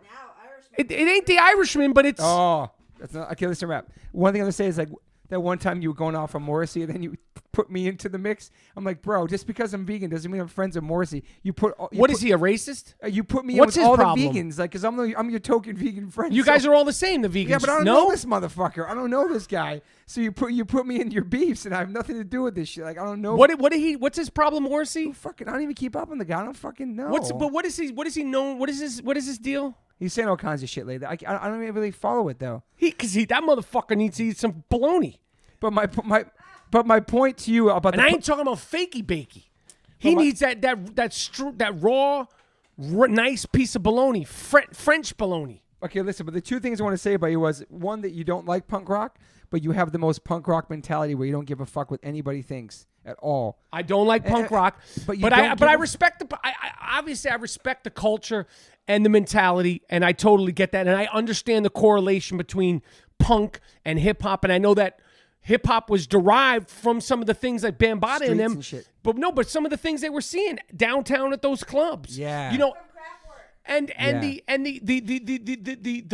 It ain't The Irishman, but it's... Oh, that's not... Okay, listen, Rap. One thing I'm going to say is, like, that one time you were going off on Morrissey, and then you put me into the mix. I'm like, bro, just because I'm vegan doesn't mean I'm friends with Morrissey. Is he, a racist? You put me What's in with all problem? the vegans, like, because I'm your token vegan friend. You guys are all the same, the vegans. Yeah, but I don't know this motherfucker. I don't know this guy. So you put me in your beefs, and I have nothing to do with this shit. Like, I don't know. What's his problem, Morrissey? I don't even keep up on the guy. I don't fucking know. What is he known? What is his deal? He's saying all kinds of shit lately. I don't even really follow it though. Because that motherfucker needs to eat some bologna. But my point to you about I ain't talking about fakey bakey. He needs that raw, nice piece of bologna, French bologna. Okay, listen. But the 2 things I want to say about you was, one, that you don't like punk rock, but you have the most punk rock mentality where you don't give a fuck what anybody thinks, at all. I don't like punk rock, but I respect obviously I respect the culture and the mentality, and I totally get that, and I understand the correlation between punk and hip hop, and I know that hip hop was derived from some of the things like Bambaataa in them, but some of the things they were seeing downtown at those clubs, yeah, you know. And the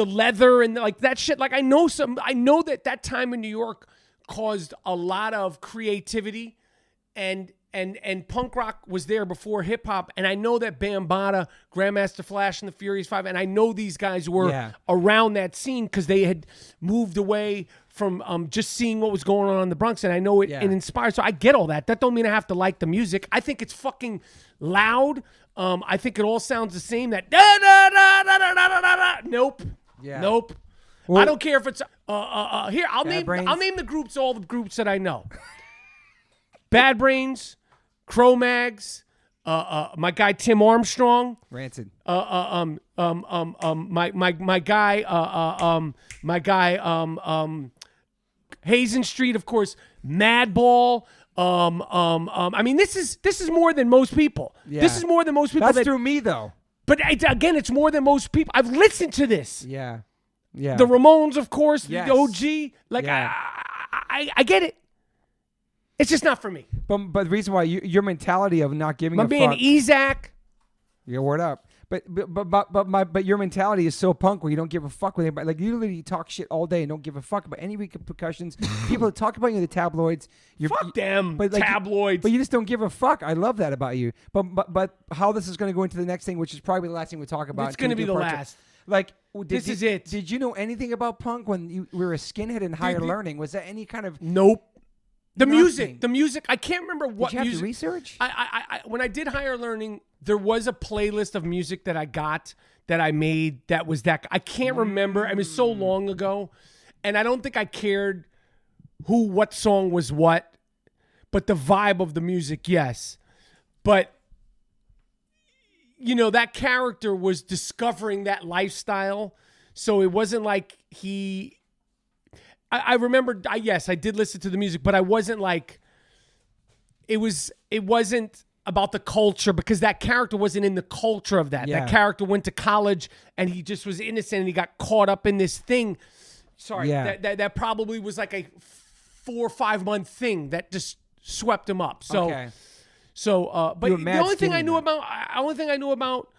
leather and like that shit. Like I know that time in New York caused a lot of creativity, and punk rock was there before hip hop. And I know that Bambaataa, Grandmaster Flash, and the Furious Five, and I know these guys were around that scene because they had moved away from just seeing what was going on in the Bronx, and I know it inspired. So I get all that. That don't mean I have to like the music. I think it's fucking loud. I think it all sounds the same. That da da da da da da da da. Nope. Yeah. Nope. Well, I don't care if it's here. I'll name the groups. All the groups that I know. Bad Brains, Cro-Mags, my guy Tim Armstrong, Rancid. My guy Hazen Street, of course. Madball. I mean, this is more than most people. Yeah. This is more than most people. That's through me, though. But again, it's more than most people. I've listened to this. Yeah. Yeah. The Ramones, of course. Yes. The OG. Like, yeah. I get it. It's just not for me. But the reason why your mentality of not giving a fuck. I'm being Ezak. Your word up. But your mentality is so punk where you don't give a fuck with anybody. Like you literally talk shit all day and don't give a fuck about any repercussions. People talk about you in the tabloids. Fuck them, but like, tabloids. But you just don't give a fuck. I love that about you. But how this is going to go into the next thing, which is probably the last thing we talk about. It's going to be the last. Like this is it. Did you know anything about punk when you were a skinhead in higher learning? Was that any kind of nope? The music. I can't remember what music. Did you have to research? I when I did higher learning, there was a playlist of music that I got that I made that was that. I can't remember. It was so long ago, and I don't think I cared what song was what, but the vibe of the music, yes. But you know, that character was discovering that lifestyle, so it wasn't like he. I remember, yes, I did listen to the music, but I wasn't like, it wasn't about the culture because that character wasn't in the culture of that. Yeah. That character went to college and he just was innocent and he got caught up in this thing. Sorry, that probably was like a 4 or 5 month thing that just swept him up. So, okay. But the only thing I knew about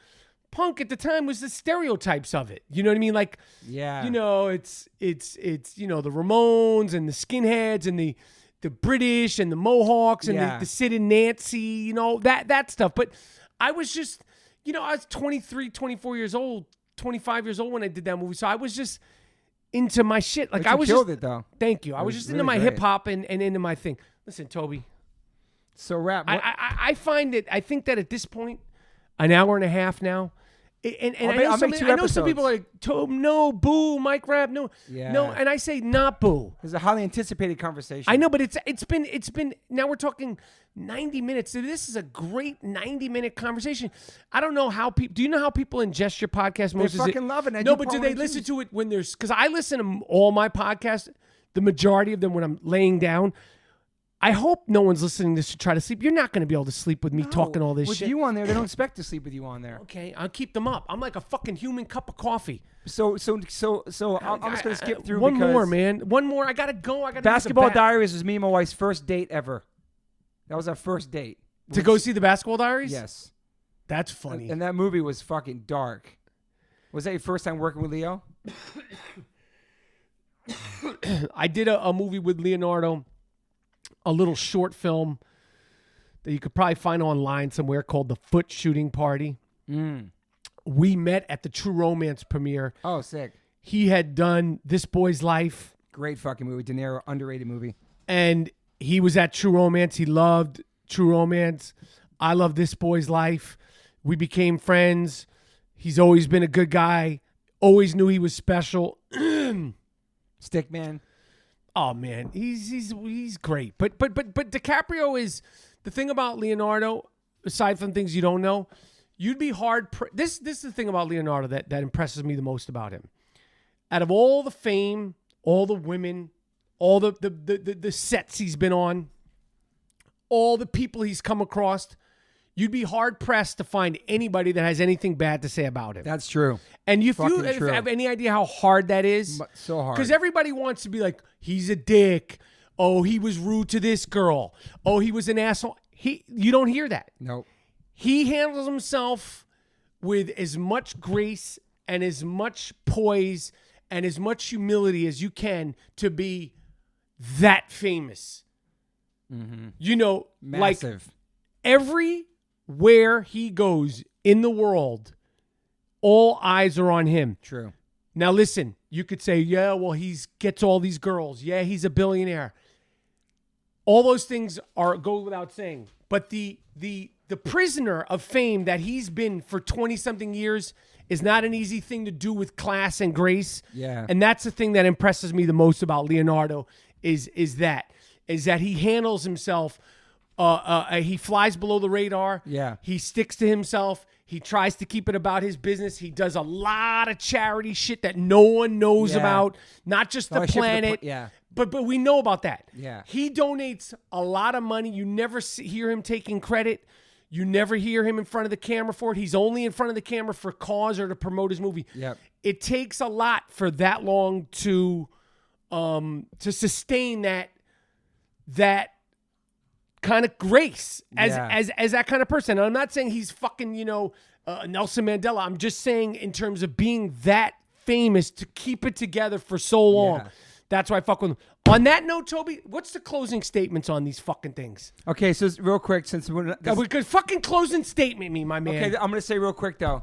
punk at the time was the stereotypes of it. You know what I mean? Like, yeah, you know, it's you know, the Ramones and the skinheads and the British and the Mohawks and the Sid and Nancy, you know, that stuff. But I was just, you know, I was 23, 24 years old, 25 years old when I did that movie. So I was just into my shit. Like, I was killed it though. Thank you. I was just really into my hip hop and into my thing. Listen, Toby. So rap. I find it. I think that at this point, an hour and a half now. And I know some people are like, no, boo, Mike Rap, no. And I say not boo. It's a highly anticipated conversation. I know, but it's been now we're talking 90 minutes. So this is a great 90-minute conversation. I don't know how people, do you know how people ingest your podcast? They fucking love it. No, but do they listen to it when there's, because I listen to all my podcasts, the majority of them when I'm laying down. I hope no one's listening to this to try to sleep. You're not going to be able to sleep with me talking all this shit. With you on there, they don't expect to sleep with you on there. Okay, I'll keep them up. I'm like a fucking human cup of coffee. So I'm just going to skip through one more, man. One more. I got to go. Basketball Diaries was me and my wife's first date ever. That was our first date. To go see the Basketball Diaries? Yes. That's funny. And that movie was fucking dark. Was that your first time working with Leo? I did a movie with Leonardo. A little short film that you could probably find online somewhere called The Foot Shooting Party. We met at the True Romance premiere. Oh, sick. He had done This Boy's Life. Great fucking movie. De Niro, underrated movie. And he was at True Romance. He loved True Romance. I love This Boy's Life. We became friends. He's always been a good guy. Always knew he was special. Stickman. Oh man, he's great. But DiCaprio is the thing about Leonardo. Aside from things you don't know, you'd be hard. This is the thing about Leonardo that impresses me the most about him. Out of all the fame, all the women, all the sets he's been on, all the people he's come across, you'd be hard pressed to find anybody that has anything bad to say about him. That's true. And if you have any idea how hard that is, so hard. Because everybody wants to be like, he's a dick. Oh, he was rude to this girl. Oh, he was an asshole. You don't hear that. Nope. He handles himself with as much grace and as much poise and as much humility as you can to be that famous. Mm-hmm. You know, massive. Like everywhere he goes in the world, all eyes are on him. True. Now listen, you could say, yeah, well, he gets all these girls. Yeah, he's a billionaire. All those things go without saying. But the prisoner of fame that he's been for 20-something years is not an easy thing to do with class and grace. Yeah. And that's the thing that impresses me the most about Leonardo is that he handles himself. He flies below the radar. Yeah. He sticks to himself. He tries to keep it about his business. He does a lot of charity shit that no one knows about, not just the planet. But we know about that. Yeah. He donates a lot of money. You never hear him taking credit. You never hear him in front of the camera for it. He's only in front of the camera for cause or to promote his movie. Yep. It takes a lot for that long to sustain that kind of grace as that kind of person. And I'm not saying he's fucking, Nelson Mandela. I'm just saying in terms of being that famous to keep it together for so long. Yeah. That's why I fuck with him. On that note, Toby, what's the closing statements on these fucking things? Okay, so real quick, since we could fucking closing statement me, my man. Okay, I'm gonna say real quick though.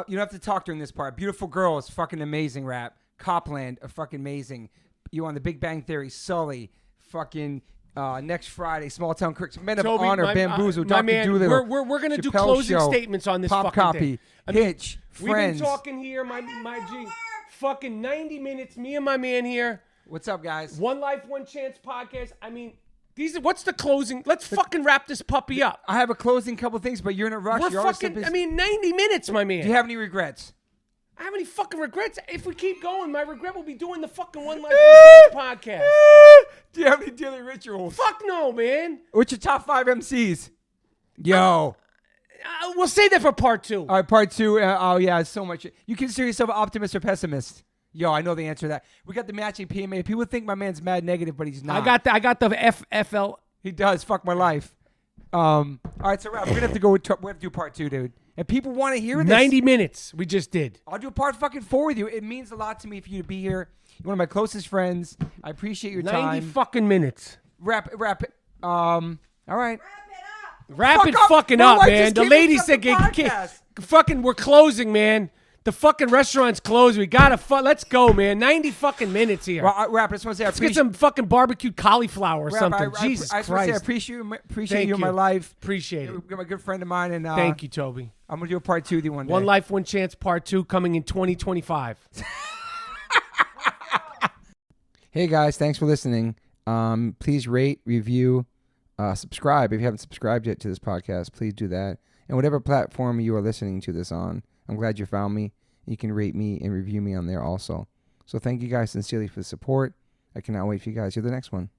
You don't have to talk during this part. Beautiful Girl is fucking amazing rap. Copland, are fucking amazing. You on the Big Bang Theory, Sully, fucking next Friday, Small Town Crooks, Men of Honor, Bamboozle, Dr. Doolittle. We're gonna do Chappelle closing Show, statements on this Pop fucking Copy, thing. Hitch, Friends. We've been talking here, my G, fucking 90 minutes. Me and my man here. What's up, guys? One Life, One Chance podcast. I mean, what's the closing? Let's fucking wrap this puppy up. I have a closing couple things, but you're in a rush. We're fucking, 90 minutes, my man. Do you have any regrets? I have any fucking regrets? If we keep going, my regret will be doing the fucking One Life, One Chance podcast. Do you have any daily rituals? Fuck no, man. What's your top 5 MCs? Yo. We'll save that for part 2. All right, part 2. Oh, yeah, so much. You consider yourself an optimist or pessimist? Yo, I know the answer to that. We got the matching PMA. People think my man's mad negative, but he's not. I got the FFL. He does. Fuck my life. All right, so we're gonna have to go. We have to do part 2, dude. And people want to hear this. 90 minutes. We just did. I'll do a part fucking 4 with you. It means a lot to me for you to be here. You're one of my closest friends. I appreciate your time. 90 fucking minutes. Wrap it. All right. Wrap it fucking up, man. The lady said, fucking, we're closing, man. The fucking restaurant's closed. We gotta let's go, man. 90 fucking minutes here. Well, Rap, I just want to say let's get some fucking barbecued cauliflower or something. Jesus Christ. I appreciate you in my life. Appreciate it. You're a good friend of mine. And thank you, Toby. I'm going to do a part 2 with you one day. One Life, One Chance part 2 coming in 2025. Hey, guys. Thanks for listening. Please rate, review, subscribe. If you haven't subscribed yet to this podcast, please do that. And whatever platform you are listening to this on, I'm glad you found me. You can rate me and review me on there also. So thank you guys sincerely for the support. I cannot wait for you guys to hear the next one.